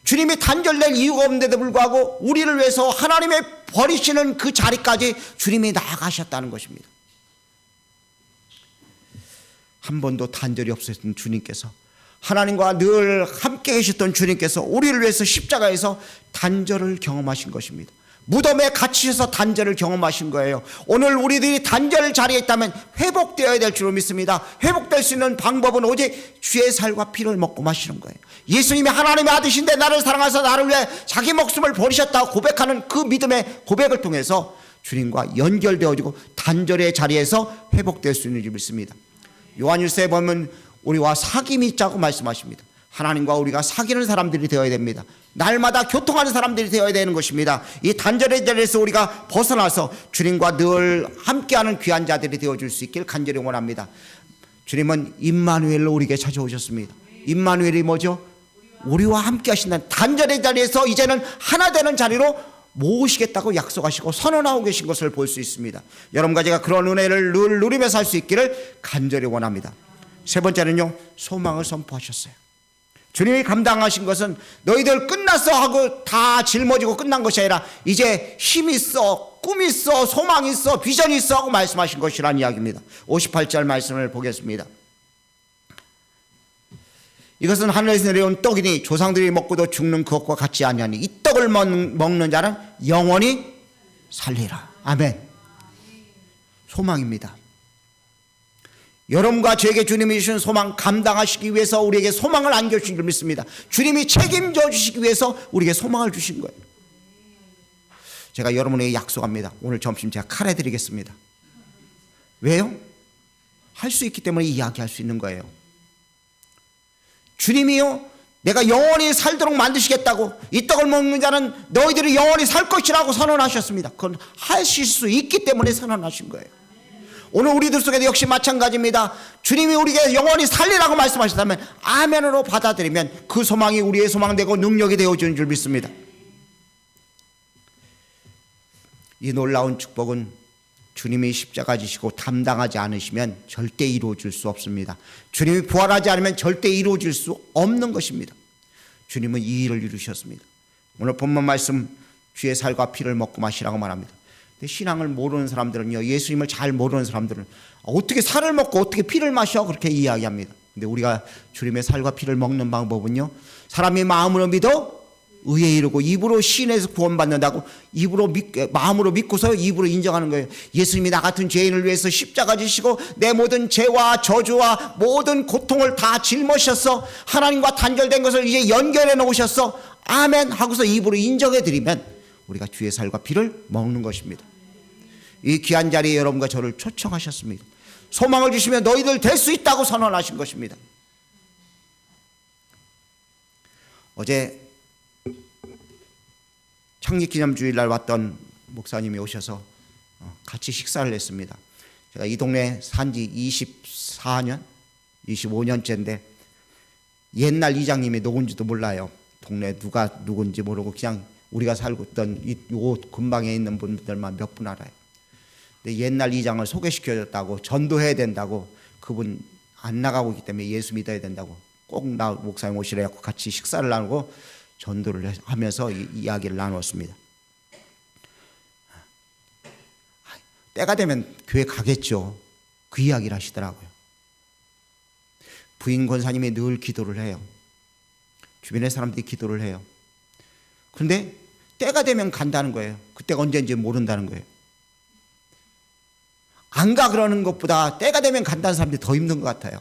주님이 단절된 이유가 없는데도 불구하고 우리를 위해서 하나님의 버리시는 그 자리까지 주님이 나아가셨다는 것입니다. 한 번도 단절이 없었던 주님께서, 하나님과 늘 함께 계셨던 주님께서 우리를 위해서 십자가에서 단절을 경험하신 것입니다. 무덤에 갇히셔서 단절을 경험하신 거예요. 오늘 우리들이 단절 자리에 있다면 회복되어야 될 줄로 믿습니다. 회복될 수 있는 방법은 오직 주의 살과 피를 먹고 마시는 거예요. 예수님이 하나님의 아들이신데 나를 사랑하사 나를 위해 자기 목숨을 버리셨다고 고백하는 그 믿음의 고백을 통해서 주님과 연결되어지고 단절의 자리에서 회복될 수 있는 줄 믿습니다. 요한일서에 보면 우리와 사귐이 있자고 말씀하십니다. 하나님과 우리가 사귀는 사람들이 되어야 됩니다. 날마다 교통하는 사람들이 되어야 되는 것입니다. 이 단절의 자리에서 우리가 벗어나서 주님과 늘 함께하는 귀한 자들이 되어줄 수 있길 간절히 원합니다. 주님은 임마누엘로 우리에게 찾아오셨습니다. 임마누엘이 뭐죠? 우리와 함께 하신다는 단절의 자리에서 이제는 하나 되는 자리로 모으시겠다고 약속하시고 선언하고 계신 것을 볼 수 있습니다. 여러분과 제가 그런 은혜를 늘 누리며 살 수 있기를 간절히 원합니다. 세 번째는요, 소망을 선포하셨어요. 주님이 감당하신 것은 너희들 끝났어 하고 다 짊어지고 끝난 것이 아니라 이제 힘이 있어, 꿈이 있어, 소망이 있어, 비전이 있어 하고 말씀하신 것이라는 이야기입니다. 58절 말씀을 보겠습니다. 이것은 하늘에서 내려온 떡이니 조상들이 먹고도 죽는 그것과 같지 아니하니 이 떡을 먹는 자는 영원히 살리라. 아멘. 소망입니다. 여러분과 저에게 주님이 주신 소망 감당하시기 위해서 우리에게 소망을 안겨주신 줄 믿습니다. 주님이 책임져 주시기 위해서 우리에게 소망을 주신 거예요. 제가 여러분에게 약속합니다. 오늘 점심 제가 카레 드리겠습니다. 왜요? 할 수 있기 때문에 이야기할 수 있는 거예요. 주님이요, 내가 영원히 살도록 만드시겠다고, 이 떡을 먹는 자는 너희들이 영원히 살 것이라고 선언하셨습니다. 그건 하실 수 있기 때문에 선언하신 거예요. 오늘 우리들 속에도 역시 마찬가지입니다. 주님이 우리에게 영원히 살리라고 말씀하셨다면 아멘으로 받아들이면 그 소망이 우리의 소망되고 능력이 되어주는 줄 믿습니다. 이 놀라운 축복은 주님이 십자가 지시고 담당하지 않으시면 절대 이루어질 수 없습니다. 주님이 부활하지 않으면 절대 이루어질 수 없는 것입니다. 주님은 이 일을 이루셨습니다. 오늘 본문 말씀 주의 살과 피를 먹고 마시라고 말합니다. 근데 신앙을 모르는 사람들은요, 예수님을 잘 모르는 사람들은 어떻게 살을 먹고 어떻게 피를 마셔? 그렇게 이야기합니다. 근데 우리가 주님의 살과 피를 먹는 방법은요, 사람이 마음으로 믿어 의에 이르고 입으로 신에서 구원받는다고, 마음으로 믿고서 입으로 인정하는 거예요. 예수님이 나 같은 죄인을 위해서 십자가 지시고 내 모든 죄와 저주와 모든 고통을 다 짊어지셔서 하나님과 단절된 것을 이제 연결해 놓으셨어, 아멘 하고서 입으로 인정해 드리면 우리가 주의 살과 피를 먹는 것입니다. 이 귀한 자리에 여러분과 저를 초청하셨습니다. 소망을 주시며 너희들 될 수 있다고 선언하신 것입니다. 어제 창립기념주일날 왔던 목사님이 오셔서 같이 식사를 했습니다. 제가 이 동네 산지 24년, 25년째인데 옛날 이장님이 누군지도 몰라요. 동네 누가 누군지 모르고 그냥 우리가 살고 있던 요 근방에 있는 분들만 몇 분 알아요. 근데 옛날 이장을 소개시켜줬다고, 전도해야 된다고, 그분 안 나가고 있기 때문에 예수 믿어야 된다고 꼭 나 목사님 오시래 갖고 같이 식사를 나누고 전도를 하면서 이야기를 나누었습니다. 때가 되면 교회 가겠죠. 그 이야기를 하시더라고요. 부인 권사님이 늘 기도를 해요. 주변의 사람들이 기도를 해요. 그런데 때가 되면 간다는 거예요. 그때가 언제인지 모른다는 거예요. 안 가 그러는 것보다 때가 되면 간다는 사람들이 더 힘든 것 같아요.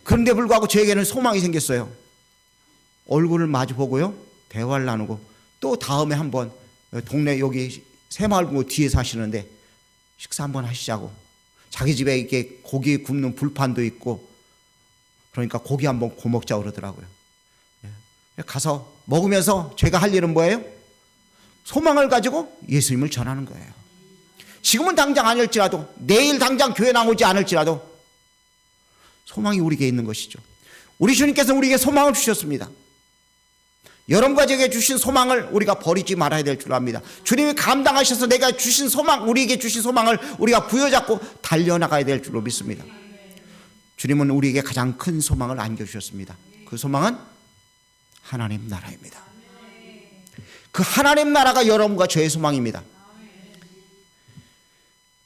그런데 불구하고 저에게는 소망이 생겼어요. 얼굴을 마주 보고요, 대화를 나누고, 또 다음에 한번 동네 여기 새마을고 뒤에 사시는데 식사 한번 하시자고. 자기 집에 이렇게 고기 굽는 불판도 있고, 그러니까 고기 한번 구워 먹자고 그러더라고요. 가서 먹으면서 제가 할 일은 뭐예요? 소망을 가지고 예수님을 전하는 거예요. 지금은 당장 아닐지라도, 내일 당장 교회 나오지 않을지라도 소망이 우리에게 있는 것이죠. 우리 주님께서 우리에게 소망을 주셨습니다. 여러분과 제게 주신 소망을 우리가 버리지 말아야 될 줄 압니다. 주님이 감당하셔서 내가 주신 소망, 우리에게 주신 소망을 우리가 부여잡고 달려나가야 될 줄로 믿습니다. 주님은 우리에게 가장 큰 소망을 안겨주셨습니다. 그 소망은 하나님 나라입니다. 그 하나님 나라가 여러분과 저의 소망입니다.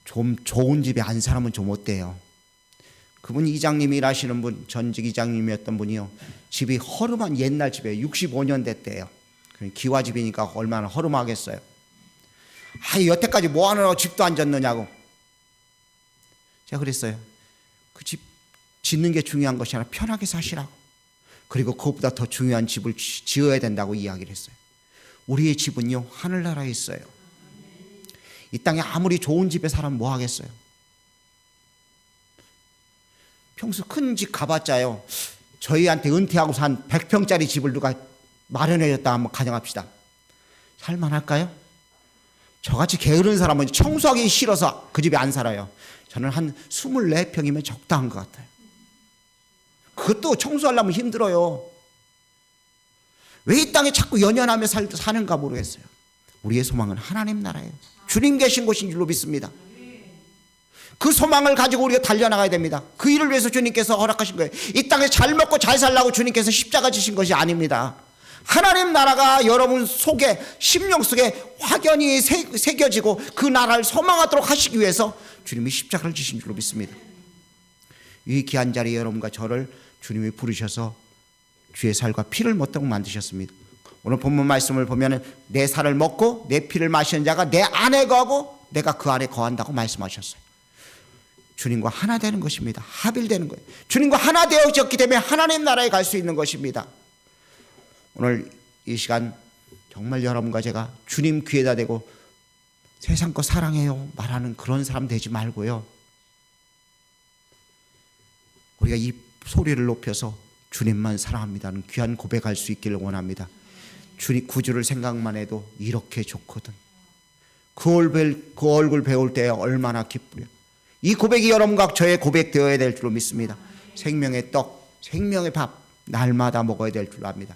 좀 좋은 집에 안 살면 좀 어때요? 그분 이장님이 일하시는 분, 전직 이장님이었던 분이요, 집이 허름한 옛날 집에 65년 됐대요. 기와집이니까 얼마나 허름하겠어요. 여태까지 뭐 하느라고 집도 안 졌느냐고. 제가 그랬어요. 그 집 짓는 게 중요한 것이 아니라 편하게 사시라고. 그리고 그것보다 더 중요한 집을 지어야 된다고 이야기를 했어요. 우리의 집은요, 하늘나라에 있어요. 이 땅에 아무리 좋은 집에 살면 뭐 하겠어요? 평소 큰 집 가봤자요, 저희한테 은퇴하고 산 100평짜리 집을 누가 마련해줬다 한번 가정합시다. 살만할까요? 저같이 게으른 사람은 청소하기 싫어서 그 집에 안 살아요. 저는 한 24평이면 적당한 것 같아요. 그것도 청소하려면 힘들어요. 왜 이 땅에 자꾸 연연하며 사는가 모르겠어요. 우리의 소망은 하나님 나라예요. 주님 계신 곳인 줄로 믿습니다. 그 소망을 가지고 우리가 달려나가야 됩니다. 그 일을 위해서 주님께서 허락하신 거예요. 이 땅에 잘 먹고 잘 살라고 주님께서 십자가 지신 것이 아닙니다. 하나님 나라가 여러분 속에, 심령 속에 확연히 새겨지고 그 나라를 소망하도록 하시기 위해서 주님이 십자가를 지신 줄로 믿습니다. 이 귀한 자리에 여러분과 저를 주님이 부르셔서 주의 살과 피를 먹도록 만드셨습니다. 오늘 본문 말씀을 보면 내 살을 먹고 내 피를 마시는 자가 내 안에 거하고 내가 그 안에 거한다고 말씀하셨어요. 주님과 하나 되는 것입니다. 합일되는 거예요. 주님과 하나 되어졌기 때문에 하나님 나라에 갈 수 있는 것입니다. 오늘 이 시간 정말 여러분과 제가 주님 귀에다 대고 세상 거 사랑해요 말하는 그런 사람 되지 말고요, 우리가 이 소리를 높여서 주님만 사랑합니다는 귀한 고백할 수 있기를 원합니다. 주님 구주를 생각만 해도 이렇게 좋거든. 그 얼굴 배울 때 얼마나 기쁘려. 이 고백이 여러분과 저의 고백 되어야 될 줄로 믿습니다. 생명의 떡, 생명의 밥 날마다 먹어야 될 줄로 압니다.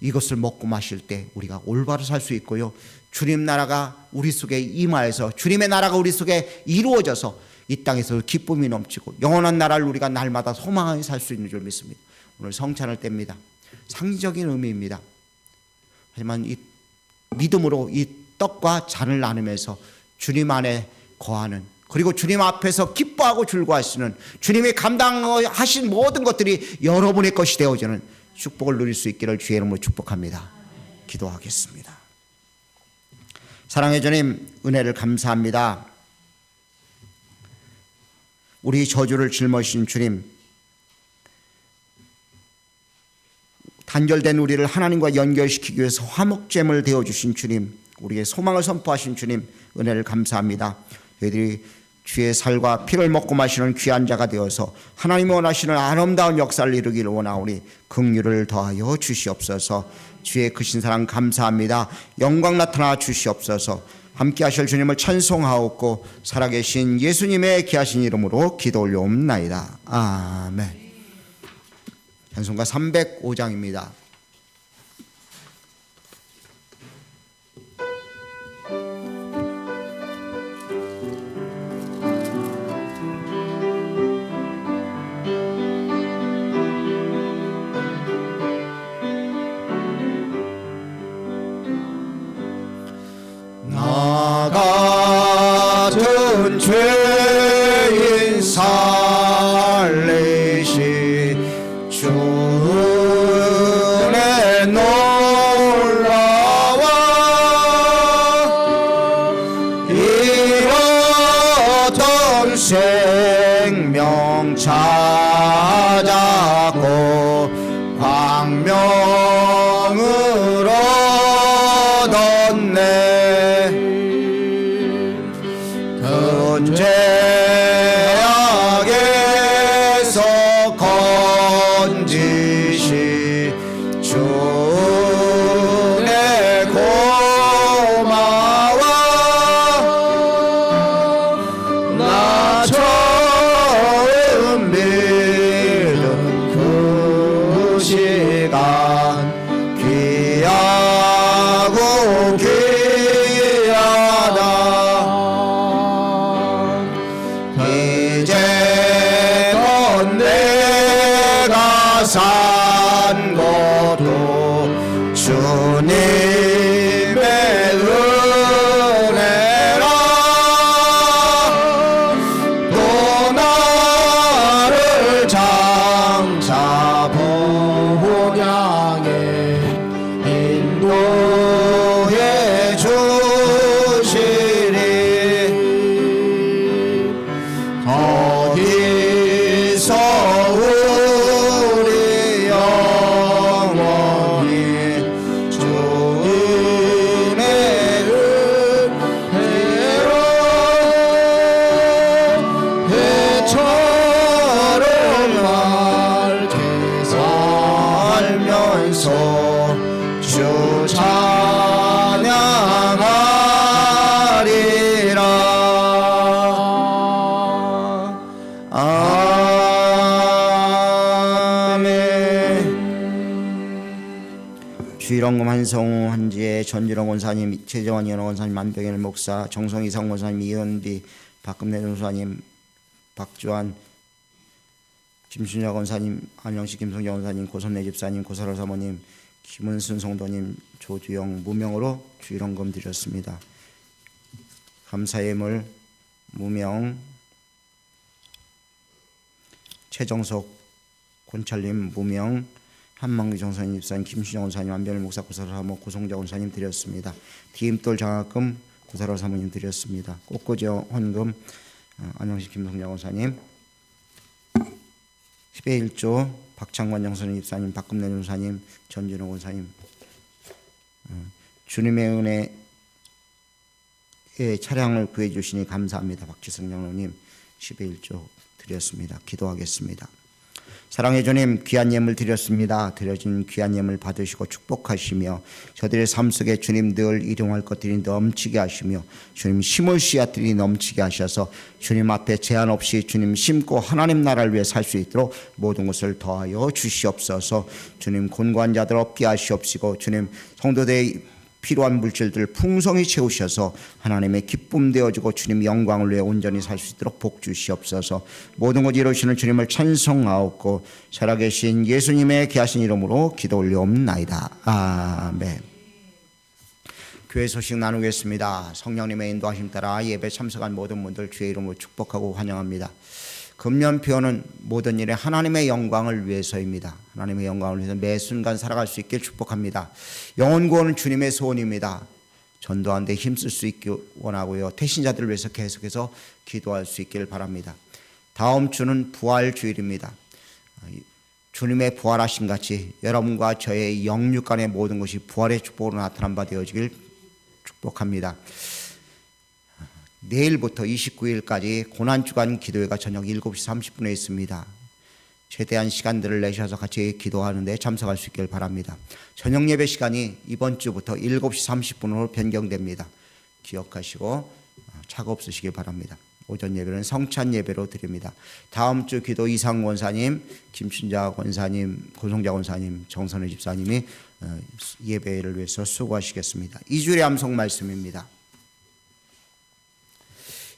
이것을 먹고 마실 때 우리가 올바로 살 수 있고요, 주님 나라가 우리 속에 임하여서 주님의 나라가 우리 속에 이루어져서 이 땅에서 기쁨이 넘치고 영원한 나라를 우리가 날마다 소망하게 살 수 있는 줄 믿습니다. 오늘 성찬을 뗍니다. 상징적인 의미입니다. 하지만 이 믿음으로 이 떡과 잔을 나누면서 주님 안에 거하는, 그리고 주님 앞에서 기뻐하고 즐거워하시는, 주님이 감당하신 모든 것들이 여러분의 것이 되어지는 축복을 누릴 수 있기를 주의 이름으로 축복합니다. 기도하겠습니다. 사랑의 주님, 은혜를 감사합니다. 우리 저주를 짊어지신 주님, 단절된 우리를 하나님과 연결시키기 위해서 화목제물 되어주신 주님, 우리의 소망을 선포하신 주님, 은혜를 감사합니다. 저희들이 주의 살과 피를 먹고 마시는 귀한 자가 되어서 하나님이 원하시는 아름다운 역사를 이루기를 원하오니 긍휼을 더하여 주시옵소서. 주의 크신 사랑 감사합니다. 영광 나타나 주시옵소서. 함께 하실 주님을 찬송하옵고 살아계신 예수님의 귀하신 이름으로 기도 올려옵나이다. 아멘. 찬송가 305장입니다. 나 같은 죄인 살리시 주의 놀라워 잃었던 생명 찾았고 광명을 얻었네. 그 죄악에서 건지시 주의 고마워. 나 처음 믿은 그 시간 귀하고 귀하다. 이제껏 내가 산 것도 주님의 은혜라. 또 나를 장차 본향에 인도해 주시리. 거기서 우리 영원히 주님의 은혜로 해처럼 맑게 살면서 주 찬양하리라. 아멘. 주일원금 한성우, 한지혜, 전주령 원사님, 최정환 연호 원사님, 만병일 목사, 정성이상 원사님, 이현비, 박금래 전사님, 박주환, 김순혁 원사님, 안영식 김성경 원사님, 고선내 집사님, 고사라 사모님, 김은순 성도님, 조주영 무명으로 주일원금 드렸습니다. 감사의 예물 무명, 최정석 권찰님 무명, 한망기 정사님 집사님, 김순영 원사님, 안병일 목사, 고사라 사모, 고성자 원사님 드렸습니다. 디임돌 장학금 고사라 사모님 드렸습니다. 꽃꽂이 헌금 안영식 김성경 원사님, 10의 1조 박창관 영선님 집사님, 박금래 전사님, 전진호 원사님, 주님의 은혜에 차량을 구해 주시니 감사합니다. 박지성 장로님 10의 1조 드렸습니다. 기도하겠습니다. 사랑의 주님, 귀한 예물 드렸습니다. 드려진 귀한 예물 받으시고 축복하시며 저들의 삶 속에 주님 늘 일용할 것들이 넘치게 하시며 주님 심을 씨앗들이 넘치게 하셔서 주님 앞에 제한 없이 주님 심고 하나님 나라를 위해 살 수 있도록 모든 것을 더하여 주시옵소서. 주님 곤고한 자들 없게 하시옵시고 주님 성도들의 필요한 물질들 풍성히 채우셔서 하나님의 기쁨 되어지고 주님 영광을 위해 온전히 살 수 있도록 복 주시옵소서. 모든 것 이루시는 주님을 찬송하옵고 살아계신 예수님의 귀하신 이름으로 기도 올려옵나이다. 아멘. 교회 소식 나누겠습니다. 성령님의 인도하심 따라 예배 참석한 모든 분들 주의 이름으로 축복하고 환영합니다. 금년표는 모든 일에 하나님의 영광을 위해서입니다. 하나님의 영광을 위해서 매 순간 살아갈 수 있길 축복합니다. 영혼 구원은 주님의 소원입니다. 전도하는 데 힘쓸 수 있길 원하고요. 태신자들을 위해서 계속해서 기도할 수 있길 바랍니다. 다음 주는 부활주일입니다. 주님의 부활하심 같이 여러분과 저의 영육간의 모든 것이 부활의 축복으로 나타난 바 되어지길 축복합니다. 내일부터 29일까지 고난주간 기도회가 저녁 7시 30분에 있습니다. 최대한 시간들을 내셔서 같이 기도하는데 참석할 수 있길 바랍니다. 저녁 예배 시간이 이번 주부터 7시 30분으로 변경됩니다. 기억하시고 착오 없으시길 바랍니다. 오전 예배는 성찬 예배로 드립니다. 다음 주 기도 이상 권사님, 김춘자 권사님, 고성자 권사님, 정선우 집사님이 예배를 위해서 수고하시겠습니다. 2주일의 암송 말씀입니다.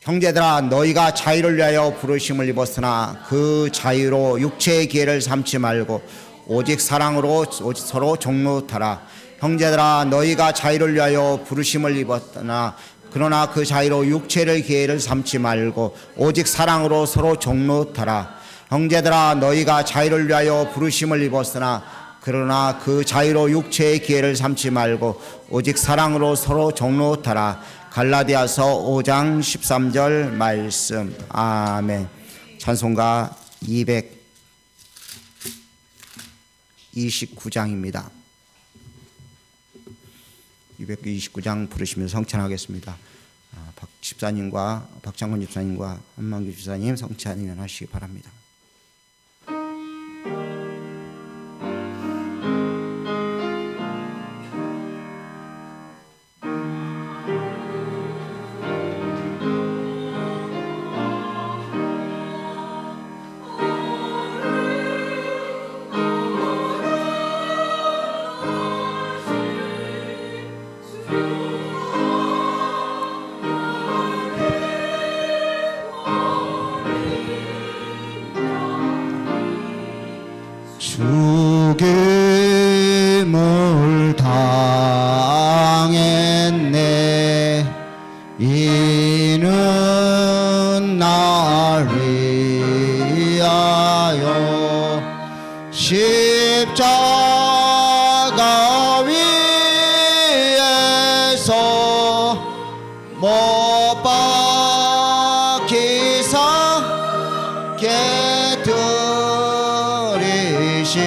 형제들아 너희가 자유를 위하여 부르심을 입었으나 그 자유로 육체의 기회를 삼지 말고 오직 사랑으로 서로 종노하라. 형제들아 너희가 자유를 위하여 부르심을 입었으나 그러나 그 자유로 육체의 기회를 삼지 말고 오직 사랑으로 서로 종노하라. 형제들아 너희가 자유를 위하여 부르심을 입었으나 그러나 그 자유로 육체의 기회를 삼지 말고 오직 사랑으로 서로 종노하라. 갈라디아서 5장 13절 말씀. 아멘. 찬송가 229장입니다. 229장 부르시면서 성찬하겠습니다. 박 집사님과 박창권 집사님과 한만규 집사님 성찬 하시기 바랍니다. 죽임을 당했네. 이는 날 위하여 십자가 위에서 못 박히사 깨뜨리신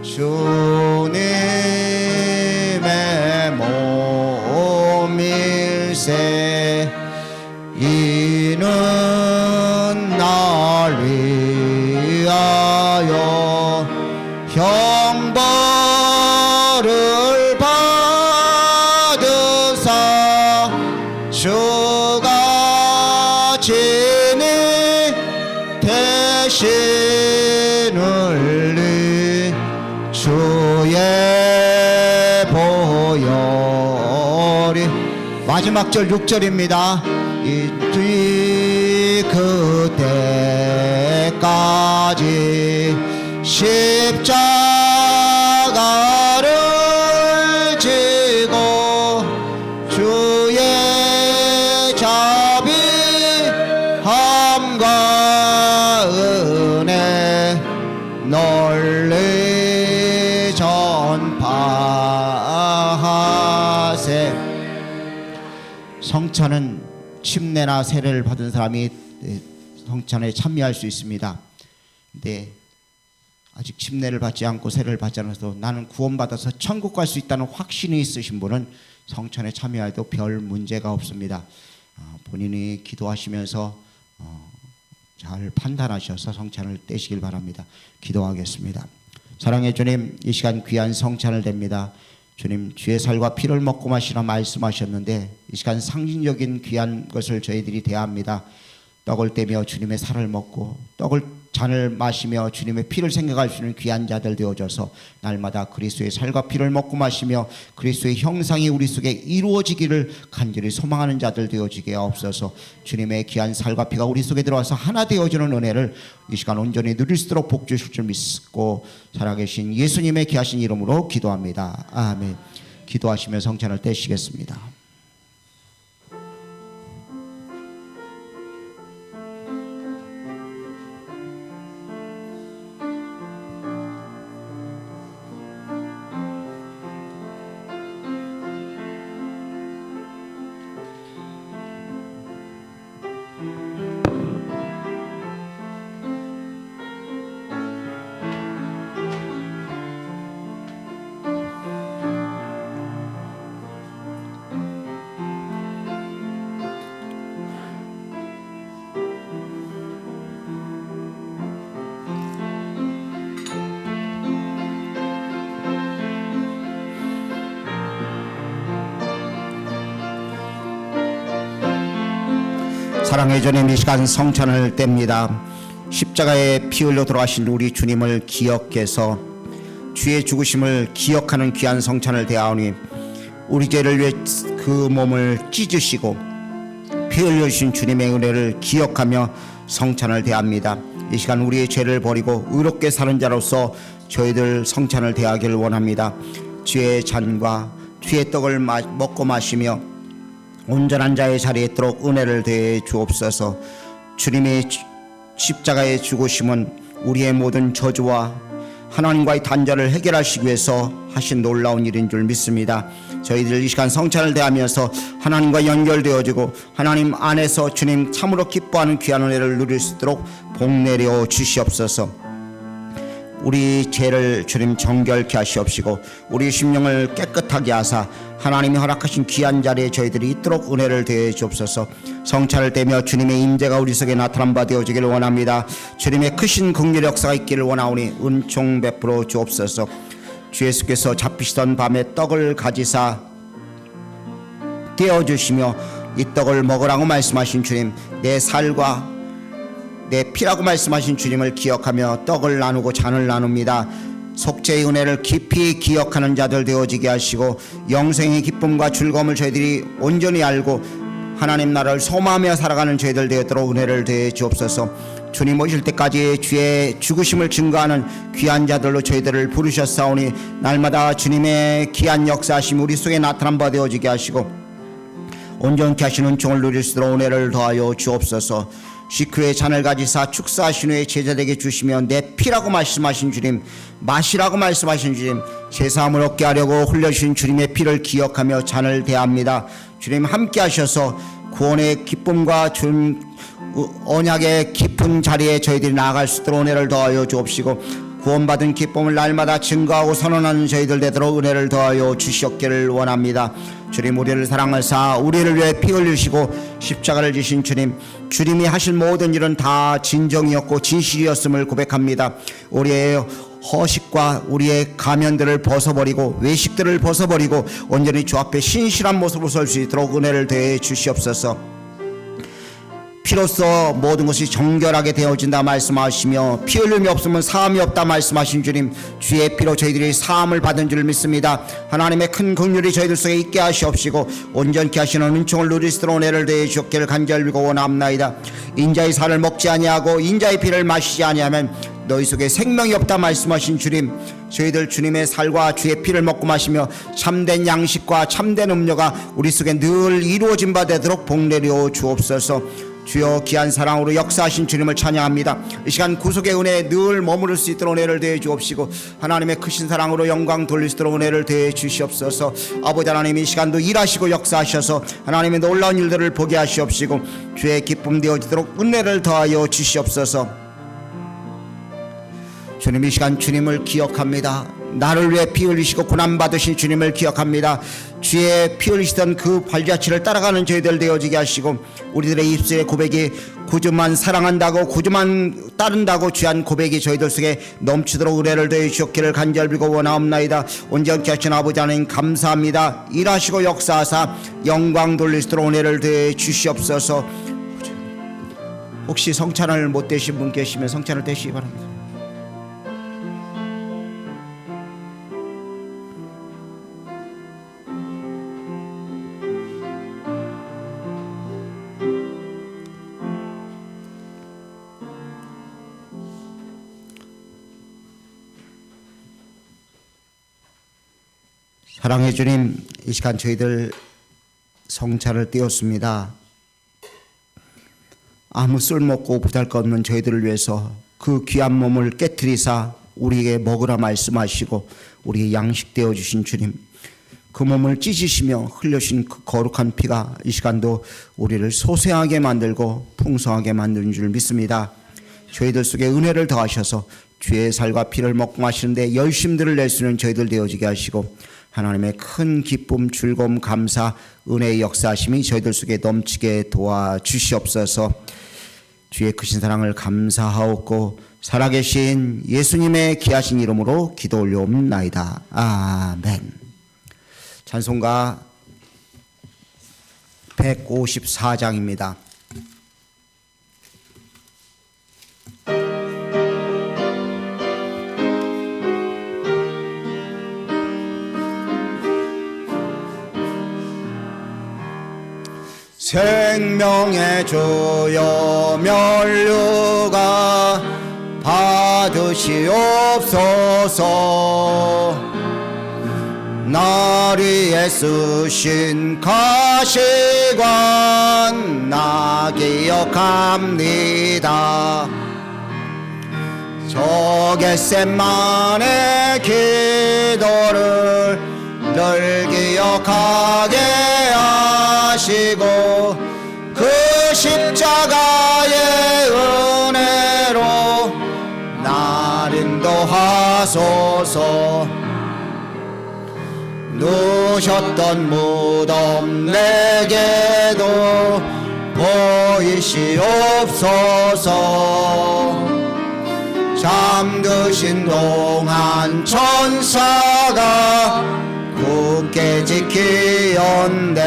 주님의 몸일세. 이는 날 위하여 형벌을 받으사 주가 진히 대신을 리 주의 보혈이. 마지막 절 6절입니다. 이 그때까지 십자가를 지고 주의 자비함과 은혜 널리 전파하세. 성찬은 침례나 세례를 받은 사람이 성찬에 참여할 수 있습니다. 근데 아직 침례를 받지 않고 세례를 받지 않아서 나는 구원받아서 천국 갈 수 있다는 확신이 있으신 분은 성찬에 참여해도 별 문제가 없습니다. 본인이 기도하시면서 잘 판단하셔서 성찬을 떼시길 바랍니다. 기도하겠습니다. 사랑의 주님, 이 시간 귀한 성찬을 댑니다. 주님, 주의 살과 피를 먹고 마시라 말씀하셨는데 이 시간 상징적인 귀한 것을 저희들이 대합니다. 떡을 떼며 주님의 살을 먹고 잔을 마시며 주님의 피를 생각할 수 있는 귀한 자들 되어져서 날마다 그리스도의 살과 피를 먹고 마시며 그리스도의 형상이 우리 속에 이루어지기를 간절히 소망하는 자들 되어지게 하옵소서. 주님의 귀한 살과 피가 우리 속에 들어와서 하나 되어지는 은혜를 이 시간 온전히 누릴 수 있도록 복 주실 줄 믿고 살아계신 예수님의 귀하신 이름으로 기도합니다. 아멘. 기도하시며 성찬을 떼시겠습니다. 사랑의 주님, 이 시간 성찬을 뗍니다. 십자가에 피 흘려 돌아가신 우리 주님을 기억해서 주의 죽으심을 기억하는 귀한 성찬을 대하오니 우리 죄를 위해 그 몸을 찢으시고 피 흘려 주신 주님의 은혜를 기억하며 성찬을 대합니다. 이 시간 우리의 죄를 버리고 의롭게 사는 자로서 저희들 성찬을 대하기를 원합니다. 주의 잔과 주의 떡을 먹고 마시며 온전한 자의 자리에 있도록 은혜를 더해 주옵소서. 주님의 십자가의 죽으심은 우리의 모든 저주와 하나님과의 단절을 해결하시기 위해서 하신 놀라운 일인 줄 믿습니다. 저희들 이 시간 성찬을 대하면서 하나님과 연결되어지고 하나님 안에서 주님 참으로 기뻐하는 귀한 은혜를 누릴 수 있도록 복 내려 주시옵소서. 우리 죄를 주님 정결케 하시옵시고 우리 심령을 깨끗하게 하사 하나님이 허락하신 귀한 자리에 저희들이 있도록 은혜를 더해 주옵소서. 성찬을 떼며 주님의 임재가 우리 속에 나타난 바 되어지기를 원합니다. 주님의 크신 긍휼의 역사가 있기를 원하오니 은총 베풀어 주옵소서. 주 예수께서 잡히시던 밤에 떡을 가지사 떼어주시며 이 떡을 먹으라고 말씀하신 주님, 내 살과 내 피라고 말씀하신 주님을 기억하며 떡을 나누고 잔을 나눕니다. 속죄의 은혜를 깊이 기억하는 자들 되어지게 하시고 영생의 기쁨과 즐거움을 저희들이 온전히 알고 하나님 나라를 소망하며 살아가는 저희들 되도록 은혜를 더해 주옵소서. 주님 오실 때까지 주의 죽으심을 증거하는 귀한 자들로 저희들을 부르셨사오니 날마다 주님의 귀한 역사하심 우리 속에 나타난 바 되어지게 하시고 온전케 하시는 은총을 누릴 수 있도록 은혜를 더하여 주옵소서. 식후에 잔을 가지사 축사하신 후에 제자들에게 주시며 내 피라고 말씀하신 주님, 마시라고 말씀하신 주님, 제사함을 얻게 하려고 흘려주신 주님의 피를 기억하며 잔을 대합니다. 주님 함께 하셔서 구원의 기쁨과 주님 언약의 깊은 자리에 저희들이 나아갈 수 있도록 은혜를 더하여 주옵시고 구원받은 기쁨을 날마다 증거하고 선언하는 저희들 되도록 은혜를 더하여 주시옵기를 원합니다. 주님 우리를 사랑하사 우리를 위해 피 흘리시고 십자가를 지신 주님, 주님이 하신 모든 일은 다 진정이었고 진실이었음을 고백합니다. 우리의 허식과 우리의 가면들을 벗어버리고 외식들을 벗어버리고 온전히 주 앞에 신실한 모습으로 설 수 있도록 은혜를 더해 주시옵소서. 피로써 모든 것이 정결하게 되어진다 말씀하시며 피 흘림이 없으면 사함이 없다 말씀하신 주님, 주의 피로 저희들이 사함을 받은 줄 믿습니다. 하나님의 큰 긍휼이 저희들 속에 있게 하시옵시고 온전케 하시는 은총을 누릴 수 있도록 은혜를 더해 주옵기를 간절히 빌고 원합나이다. 인자의 살을 먹지 아니하고 인자의 피를 마시지 아니하면 너희 속에 생명이 없다 말씀하신 주님, 저희들 주님의 살과 주의 피를 먹고 마시며 참된 양식과 참된 음료가 우리 속에 늘 이루어진 바 되도록 복 내려 주옵소서. 주여 귀한 사랑으로 역사하신 주님을 찬양합니다. 이 시간 구속의 은혜에 늘 머무를 수 있도록 은혜를 더해 주옵시고 하나님의 크신 사랑으로 영광 돌릴 수 있도록 은혜를 더해 주시옵소서. 아버지 하나님 이 시간도 일하시고 역사하셔서 하나님의 놀라운 일들을 보게 하시옵시고 주의 기쁨 되어지도록 은혜를 더하여 주시옵소서. 주님 이 시간 주님을 기억합니다. 나를 위해 피 흘리시고 고난받으신 주님을 기억합니다. 주의 피 흘리시던 그 발자취를 따라가는 저희들 되어지게 하시고 우리들의 입술의 고백이 구주만 사랑한다고 구주만 따른다고 귀한 고백이 저희들 속에 넘치도록 은혜를 더해 주셨기를 간절히 빌고 원하옵나이다. 온전케 하신 아버지 하나님 감사합니다. 일하시고 역사하사 영광 돌리시도록 은혜를 더해 주시옵소서. 혹시 성찬을 못 되신 분 계시면 성찬을 되시기 바랍니다. 사랑해 주님, 이 시간 저희들 성찬을 띄웠습니다. 아무 쓸모없고 보잘것없는 저희들을 위해서 그 귀한 몸을 깨트리사 우리에게 먹으라 말씀하시고 우리에게 양식 되어주신 주님, 그 몸을 찢으시며 흘려신 그 거룩한 피가 이 시간도 우리를 소생하게 만들고 풍성하게 만드는 줄 믿습니다. 저희들 속에 은혜를 더하셔서 주의 살과 피를 먹고 마시는데 열심들을 낼 수 있는 저희들 되어지게 하시고 하나님의 큰 기쁨, 즐거움, 감사, 은혜의 역사하심이 저희들 속에 넘치게 도와주시옵소서. 주의 크신 사랑을 감사하옵고 살아계신 예수님의 귀하신 이름으로 기도 올려옵나이다. 아멘. 찬송가 154장입니다. 생명의 주여 면류가 받으시옵소서. 날 위해 쓰신 가시관 나 기억합니다. 저 겟세마네 기도를 늘 기억하게 하시고 그 십자가의 은혜로 날 인도하소서. 누셨던 무덤 내게도 보이시옵소서. 잠드신 동안 천사가 굳게 지키었네.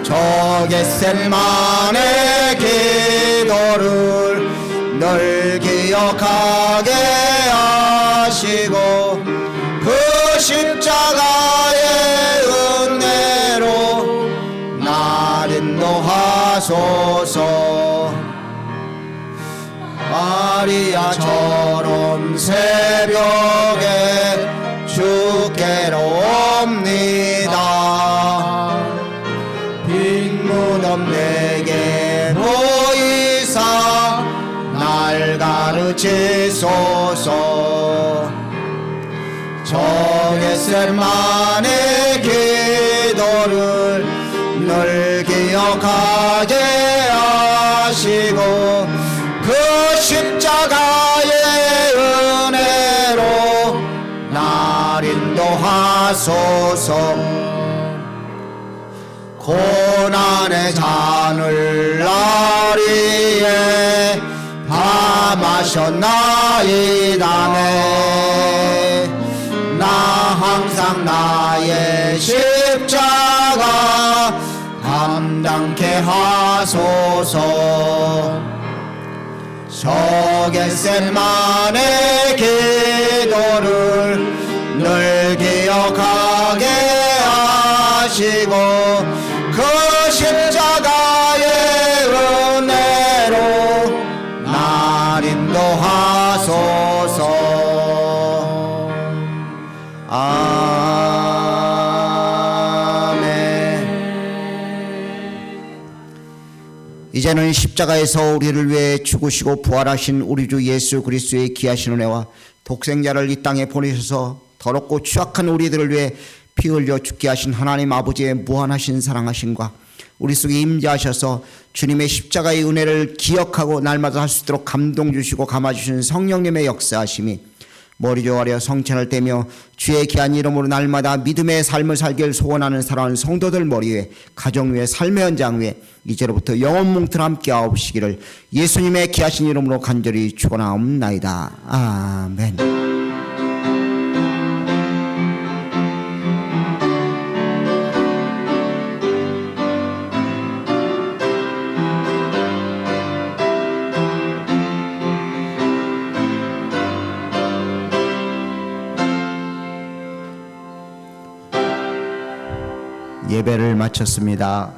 저 겟세마네 기도를 늘 기억하게 하시고 그 십자가의 은혜로 날 인도하소서. 마리아처럼 새벽에 주께로 옵니다. 빈 무덤 내게 보이사 날 가르치소서. 저 겟세마네 기도를 늘 기억하게 하시고 그 십자가의 은혜로 날 인도하소서. 고난의 잔을 날 위해 다 마셨나이다네. 나 항상 나의 십자가 감당케 하소서. 저 겟세마네 기도를 늘 기억하게 하시고 그 십자가의 은혜로 날 인도하소서. 이제는 십자가에서 우리를 위해 죽으시고 부활하신 우리 주 예수 그리스도의 귀하신 은혜와 독생자를 이 땅에 보내셔서 더럽고 추악한 우리들을 위해 피 흘려 죽게 하신 하나님 아버지의 무한하신 사랑하심과 우리 속에 임재하셔서 주님의 십자가의 은혜를 기억하고 날마다 할 수 있도록 감동 주시고 감아주시는 성령님의 역사하심이 머리 조아려 성찬을 떼며 주의 귀한 이름으로 날마다 믿음의 삶을 살길 소원하는 사랑하는 성도들 머리 위에 가정 위에 삶의 현장 위에 이제로부터 영원 뭉틀 함께 하옵시기를 예수님의 귀하신 이름으로 간절히 축원하옵나이다. 아멘. 예배를 마쳤습니다.